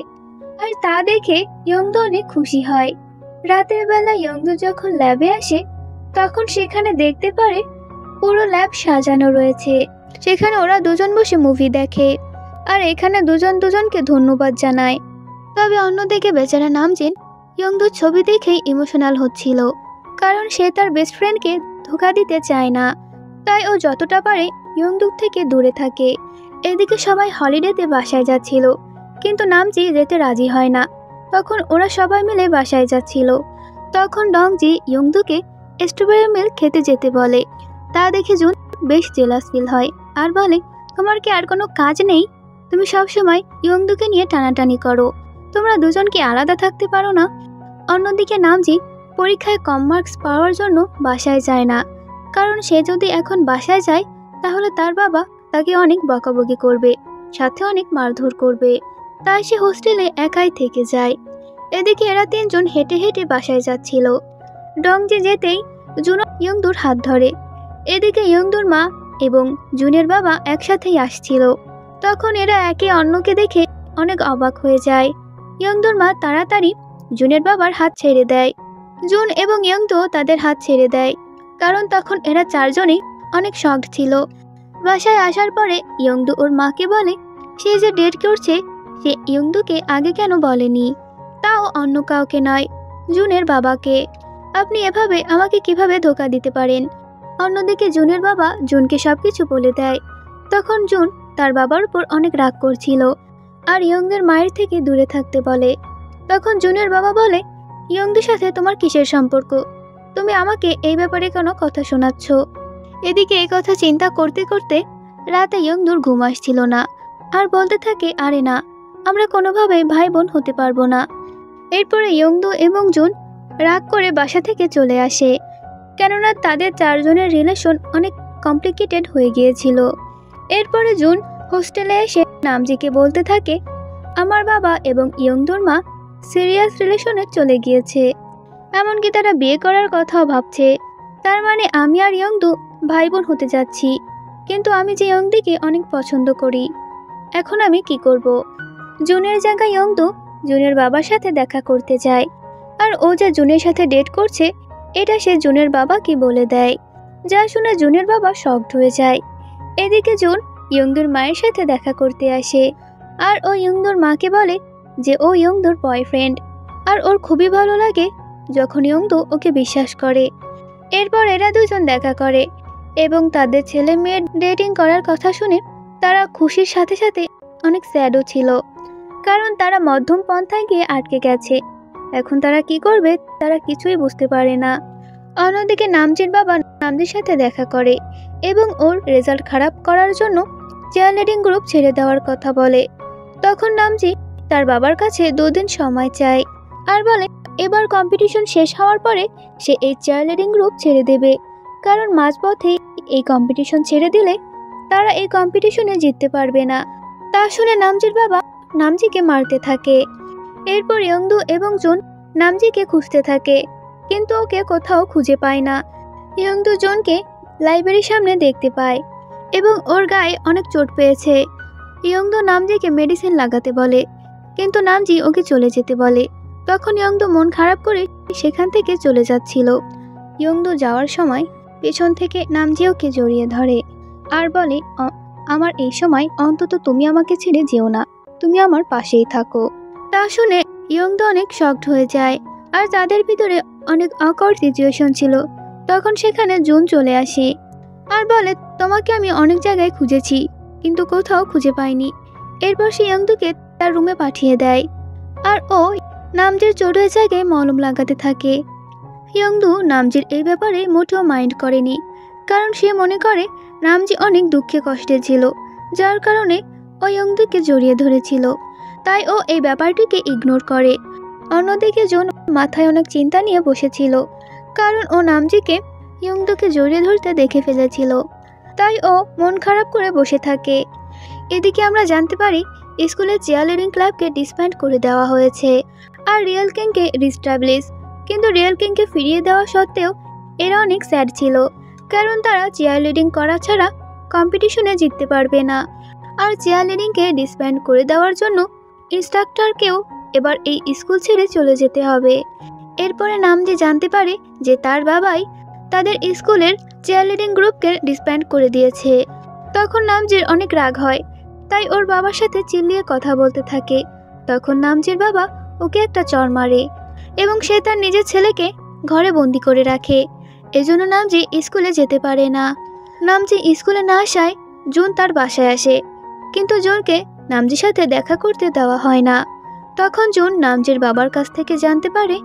আর তা দেখে ইয়ংদু অনেক খুশি হয়। রাতের বেলা ইয়ংদু যখন ল্যাবে আসে তখন সেখানে দেখতে পারে পুরো ল্যাব সাজানো রয়েছে। সেখানে ওরা দুজন বসে মুভি দেখে আর এখানে দুজন দুজনকে ধন্যবাদ জানায়। তবে অন্যদিকে বেচারা নামজিন ইয়ংদুর ছবি দেখেই ইমোশনাল হচ্ছিল, কারণ সে তার বেস্ট ফ্রেন্ডকে ধোঁকা দিতে চায় না, তাই ও যতটা পারে ইয়ংদুর থেকে দূরে থাকে। এদিকে সবাই হলিডেতে বাসায় যাচ্ছিল, কিন্তু নামজি যেতে রাজি হয় না। তখন ওরা সবাই মিলে বাসায় যাচ্ছিল। তখন ডংজি ইয়ংদুকে স্ট্রবেরি মিল্ক খেতে যেতে বলে। তা দেখে জুন বেশ জেলাস ফিল হয় আর বলে তোমার কি আর কোনো কাজ নেই? তুমি সবসময় ইয়ংদুকে নিয়ে টানাটানি করো, তোমরা দুজন কি আলাদা থাকতে পারো না? অন্যদিকে নামজি পরীক্ষায় কম মার্কস পাওয়ার জন্য বাসায় যায় না, কারণ সে যদি এখন বাসায় যায় তাহলে তার বাবা তাকে অনেক বকাবকি করবে, সাথে অনেক মারধর করবে। তাই সে হোস্টেলে একাই থেকে যায়। এদিকে এরা তিনজন হেঁটে হেঁটে বাসায় যাচ্ছিল। ডংজে যেতেই জুন ইয়ংদুর হাত ধরে। এদিকে ইয়ংদুর মা এবং জুনের বাবা একসাথেই আসছিল। তখন এরা একে অন্যকে দেখে অনেক অবাক হয়ে যায়। ইয়ংদুর মা তাড়াতাড়ি জুনের বাবার হাত ছেড়ে দেয়। জুন এবং ইয়ংদু তাদের হাত ছেড়ে দেয়, কারণ তখন এরা চারজনই অনেক শকড ছিল। বাসায় আসার পরে ইয়ংদু ওর মাকে বলে সে যে ডেট করছে সে ইয়ংদুকে আগে কেন বলেনি, তাও অন্য কাউকে নয়, জুনের বাবাকে। আপনি এভাবে আমাকে কিভাবে ধোকা দিতে পারেন? অন্যদিকে জুনের বাবা জুনকে সবকিছু বলে দেয়। তখন জুন তার বাবার উপর অনেক রাগ করছিল আর ইয়ংদের মায়ের থেকে দূরে থাকতে বলে। তখন জুনের বাবা বলে, ইয়ংদের সাথে তোমার কিসের সম্পর্ক? তুমি আমাকে এই ব্যাপারে কোনো কথা শোনাচ্ছ? এদিকে এই কথা চিন্তা করতে করতে রাতে ইয়ংদুর ঘুম আসছিল না আর বলতে থাকে, আরে না, আমরা কোনোভাবেই ভাই বোন হতে পারবো না। এরপরে ইয়ংদু এবং জুন রাগ করে বাসা থেকে চলে আসে, কেননা তাদের চারজনের রিলেশন অনেক কমপ্লিকেটেড হয়ে গিয়েছিল। এরপরে জুন হোস্টেলে এসে নামজিকে বলতে থাকে, আমার বাবা এবং ইয়ংদুর মা সিরিয়াস রিলেশনে চলে গিয়েছে, এমনকি তারা বিয়ে করার কথাও ভাবছে। তার মানে আমি আর ইয়ংদু ভাই বোন হতে যাচ্ছি। কিন্তু আমি যে ইয়ংদিকে অনেক পছন্দ করি, এখন আমি কি করব? জুনের জায়গায় ইয়ংদু জুনের বাবার সাথে দেখা করতে যায়, আর ও যে জুনের সাথে ডেট করছে এটা সে জুনের বাবাকে বলে দেয়, যা শুনে জুনের বাবা শকড হয়ে যায়। এদিকে জুন ইয়ংদুর মায়ের সাথে দেখা করতে আসে, আর ও ইয়ংদুর মাকে বলে যে ও ইয়ংদুর বয়ফ্রেন্ড, আর ওর খুবই ভালো লাগে যখন ইয়ংদু ওকে বিশ্বাস করে। এরপর এরা দুজন দেখা করে এবং তাদের ছেলে মেয়ের ডেটিং করার কথা শুনে তারা খুশির সাথে সাথে অনেক স্যাডও ছিল, কারণ তারা মধ্যম পন্থায় গিয়ে আটকে গেছে। এখন তারা কি করবে তারা কিছুই বুঝতে পারে না। অন্যদিকে নামজির বাবা নামজির সাথে দেখা করে এবং ওর রেজাল্ট খারাপ করার জন্য চেয়ারলিডিং গ্রুপ ছেড়ে দেওয়ার কথা বলে। তখন নামজি তার বাবার কাছে 2 দিন সময় চায় আর বলে এবার কম্পিটিশন শেষ হওয়ার পরে সে এই চেয়ারলিডিং গ্রুপ ছেড়ে দেবে, কারণ মাঝপথেই এই কম্পিটিশন ছেড়ে দিলে তারা এই কম্পিটিশনে জিততে পারবে না। তা শুনে নামজির বাবা নামজিকে মারতে থাকে। এরপর ইয়ংদু এবং জুন নামজিকে খুঁজতে থাকে, কিন্তু ওকে কোথাও খুঁজে পায় না। ইয়ংদু জুনকে লাইব্রেরির সামনে দেখতে পায় এবং ওর গায়ে অনেক চোট পেয়েছে। ইয়ংদু নামজিকে মেডিসিন লাগাতে বলে, কিন্তু নামজি ওকে চলে যেতে বলে। তখন ইয়ংদু মন খারাপ করে সেখান থেকে চলে যাচ্ছিল। ইয়ংদু যাওয়ার সময় পেছন থেকে নামজি ওকে জড়িয়ে ধরে আর বলে, আমার এই সময় অন্তত তুমি আমাকে ছেড়ে যেও না, তুমি আমার পাশেই থাকো। তা শুনে ইয়ংদু অনেক শকড হয়ে যায় আর তাদের ভিতরে অনেক অকওয়ার্ড সিচুয়েশন ছিল। তখন সেখানে জুন চলে আসে আর বলে, তোমাকে আমি অনেক জায়গায় খুঁজেছি কিন্তু কোথাও খুঁজে পাইনি। এরপর সে ইয়ংদুকে তার রুমে পাঠিয়ে দেয় আর ও নামজির চোটের জায়গায় মলম লাগাতে থাকে। ইয়ংদু নামজির এই ব্যাপারে মোটেও মাইন্ড করেনি, কারণ সে মনে করে নামজি অনেক দুঃখে কষ্টে ছিল, যার কারণে ও ইয়ংদুকে জড়িয়ে ধরেছিল, তাই ও এই ব্যাপারটিকে ইগনোর করে। অন্যদিকে জুন মাথায় অনেক চিন্তা নিয়ে বসেছিল, কারণ ও নামজিকে ইয়ংদুকে জড়িয়ে ধরতে দেখে ফেলেছিল, তাই ও মন খারাপ করে বসে থাকে। এদিকে আমরা জানতে পারি স্কুলের চেয়ারলিডিং ক্লাবকে ডিসব্যান্ড করে দেওয়া হয়েছে আর রিয়েল কিংকে রিস্টাবলিশ, কিন্তু রিয়েল কিংকে ফিরিয়ে দেওয়া সত্ত্বেও এরা অনেক স্যাড ছিল, কারণ তারা চেয়ারলিডিং করা ছাড়া কম্পিটিশনে জিততে পারবে না। আর চেয়ারলিডিংকে ডিসব্যান্ড করে দেওয়ার জন্য ইনস্ট্রাক্টরকেও এবার এই স্কুল ছেড়ে চলে যেতে হবে। এরপরে নামজি জানতে পারে যে তার বাবাই তাদের স্কুলের চেয়ারলিডিং গ্রুপকে ডিসব্যান্ড করে দিয়েছে। তখন নামজির অনেক রাগ হয়, তাই ওর বাবার সাথে চিল্লিয়ে কথা বলতে থাকে। তখন নামজির বাবা ওকে একটা চড় মারে এবং সে তার নিজের ছেলেকে ঘরে বন্দি করে রাখে। এজন্য নামজি স্কুলে যেতে পারে না। নামজি স্কুলে না আসায় জুন তার বাসায় আসে, কিন্তু জুনকে নামজির সাথে দেখা করতে দেওয়া হয় না। তখন জুন নামজির বাবার কাছ থেকে জানতে পারে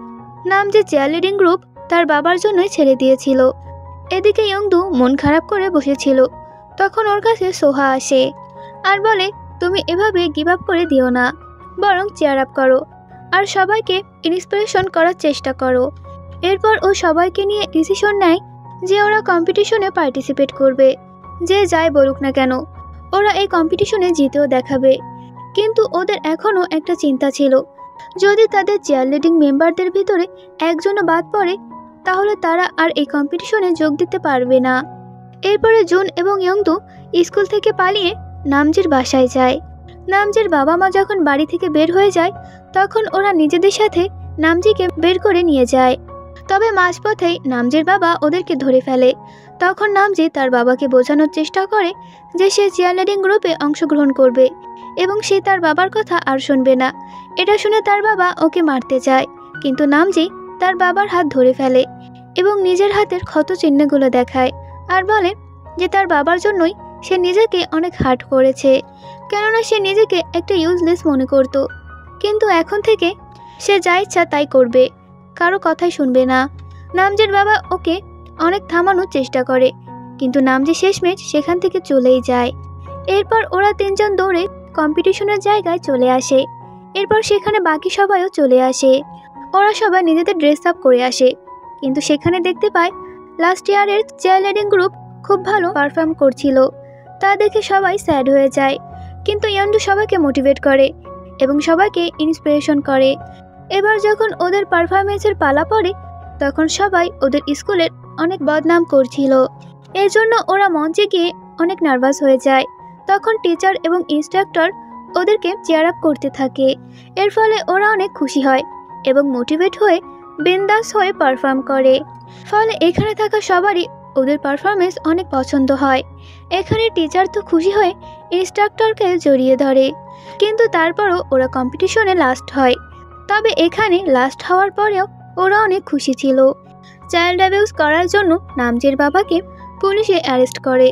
নামজি চেয়ারলিডিং গ্রুপ তার বাবার জন্যই ছেড়ে দিয়েছিল। এদিকে ইয়ংদু মন খারাপ করে বসেছিল। তখন ওর কাছে সোহা আসে আর বলে, তুমি এভাবে গিভ আপ করে দিও না, বরং চেয়ার আপ করো আর সবাইকে ইন্সপিরেশন করার চেষ্টা করো। এরপর ও সবাইকে নিয়ে ডিসিশন নেয় যে ওরা কম্পিটিশনে পার্টিসিপেট করবে। যে যাই বলুক না কেন, ওরা এই কম্পিটিশনে জিতেও দেখাবে। কিন্তু ওদের এখনও একটা চিন্তা ছিল, যদি তাদের চেয়ার লিডিং মেম্বারদের ভিতরে একজনও বাদ পড়ে তাহলে তারা আর এই কম্পিটিশনে যোগ দিতে পারবে না। এরপরে জুন এবং ইয়ংদু স্কুল থেকে পালিয়ে নামজির বাসায় যায়। নামজির বাবা মা যখন বাড়ি থেকে বের হয়ে যায় তখন ওরা নিজেদের সাথে নামজিকে বের করে নিয়ে যায়। তবে মাঝপথেই নামজির বাবা ওদেরকে ধরে ফেলে। তখন নামজি তার বাবাকে বোঝানোর চেষ্টা করে যে সে চেয়ার লিডিং গ্রুপে অংশগ্রহণ করবে এবং সে তার বাবার কথা আর শুনবে না। এটা শুনে তার বাবা ওকে মারতে চায়, কিন্তু নামজি তার বাবার হাত ধরে ফেলে এবং নিজের হাতের ক্ষত চিহ্নগুলো দেখায় আর বলে যে তার বাবার জন্যই সে নিজেকে অনেক হার্ট করেছে, কেননা সে নিজেকে একটা ইউজলেস মনে করত। কিন্তু এখন থেকে সে যা ইচ্ছা তাই করবে, কারো কথাই শুনবে না। নামজির বাবা ওকে অনেক থামানোর চেষ্টা করে, কিন্তু নামজি শেষমেশ সেখান থেকে চলেই যায়। এরপর ওরা তিনজন দৌড়ে কম্পিটিশনের জায়গায় চলে আসে। এরপর সেখানে বাকি সবাইও চলে আসে। ওরা সবাই নিজেদের ড্রেস আপ করে আসে, কিন্তু সেখানে দেখতে পায় লাস্ট ইয়ারের চেয়ার লিডিং গ্রুপ খুব ভালো পারফর্ম করছিল। তা দেখে সবাই স্যাড হয়ে যায়, কিন্তু ইয়ংদু সবাইকে মোটিভেট করে এবং সবাইকে ইন্সপিরেশন করে। এবার যখন ওদের পারফরমেন্সের পালা পড়ে তখন সবাই ওদের স্কুলের অনেক বদনাম করছিল। এই জন্য ওরা মঞ্চে গিয়ে অনেক নার্ভাস হয়ে যায়। তখন টিচার এবং ইনস্ট্রাক্টর ওদেরকে চেয়ার আপ করতে থাকে। এর ফলে ওরা অনেক খুশি হয় এবং মোটিভেট হয়ে বিন্দাস হয়ে পারফর্ম করে। ফলে এখানে থাকা সবারই ওদের পারফরমেন্স অনেক পছন্দ হয়। এখানে টিচার তো খুশি হয়ে ইনস্ট্রাক্টরকে জড়িয়ে ধরে, কিন্তু তারপরও ওরা কম্পিটিশনে লাস্ট হয়। তবে এখানে লাস্ট হওয়ার পরেও ওরা অনেক খুশি ছিল। চাইল্ড অ্যাবিউজ করার জন্য নামজির বাবাকে পুলিশে অ্যারেস্ট করে।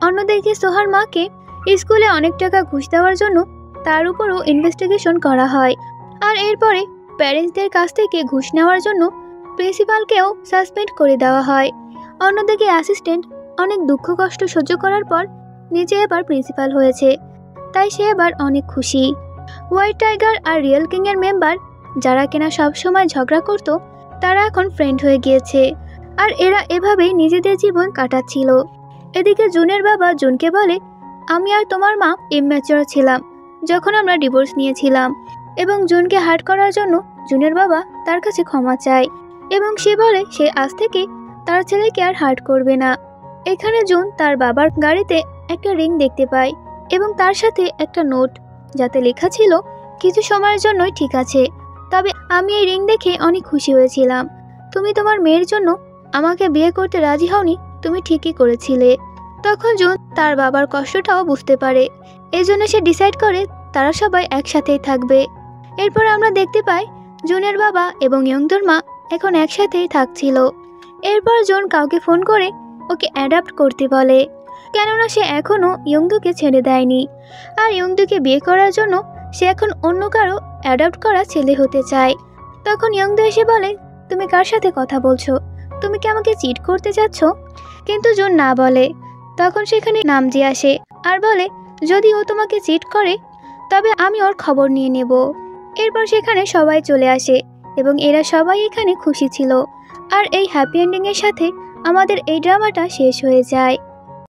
অন্যদিকে সোহার মাকে স্কুলে অনেক টাকা ঘুষ দেওয়ার জন্য তার উপরও ইনভেস্টিগেশন করা হয়। আর এরপরে প্যারেন্টসদের কাছ থেকে ঘুষ নেওয়ার জন্য প্রিন্সিপালকেও সাসপেন্ড করে দেওয়া হয়। অন্যদিকে অ্যাসিস্ট্যান্ট অনেক দুঃখ কষ্ট সহ্য করার পর নিজে এবার প্রিন্সিপাল হয়েছে, তাই সে এবার অনেক খুশি। হোয়াইট টাইগার আর রিয়েল কিং এর মেম্বার যারা কিনা সবসময় ঝগড়া করত তারা এখন ফ্রেন্ড হয়ে গিয়েছে, আর এরা এভাবেই নিজেদের জীবন কাটাচ্ছিল। এদিকে জুনের বাবা জুনকে বলে, আমি আর তোমার মা ইম্যাচিওর ছিলাম যখন আমরা ডিভোর্স নিয়েছিলাম, এবং জুনকে হার্ট করার জন্য জুনের বাবা তার কাছে ক্ষমা চায় এবং সে বলে সে আজ থেকে তার ছেলেকে আর হার্ট করবে না। এখানে জুন তার বাবার গাড়িতে একটা রিং দেখতে পায় এবং তার সাথে একটা নোট, যাতে লেখা ছিল কিছু সময়ের জন্যই ঠিক আছে, তবে আমি এই রিং দেখে অনেক খুশি হয়েছিলাম। তুমি তোমার মেয়ের জন্য আমাকে বিয়ে করতে রাজি হওনি, তুমি ঠিকই করেছিলে। তখন জুন তার বাবার কষ্টটাও বুঝতে পারে, এজন্য সে ডিসাইড করে তারা সবাই একসাথেই থাকবে। এরপর আমরা দেখতে পাই জুনের বাবা এবং ইয়ংদুর মা এখন একসাথেই থাকছিল। এরপর জুন কাউকে ফোন করে ওকে অ্যাডাপ্ট করতে বলে, কেননা সে এখনও ইয়ংদুকে ছেড়ে দেয়নি, আর ইয়ংদুকে বিয়ে করার জন্য সে এখন অন্য কারো অ্যাডাপ্ট করা ছেলে হতে চায়। তখন ইয়ংদু এসে বলে, তুমি কার সাথে কথা বলছো? তুমি কি আমাকে চিট করতে চাচ্ছ? কিন্তু জুন না বলে। তখন সেখানে নামজি আসে আর বলে, যদি ও তোমাকে চিট করে তবে আমি ওর খবর নিয়ে নেব। এরপর সেখানে সবাই চলে আসে এবং এরা সবাই এখানে খুশি ছিল। আর এই হ্যাপি এন্ডিংয়ের সাথে আমাদের এই ড্রামাটা শেষ হয়ে যায়।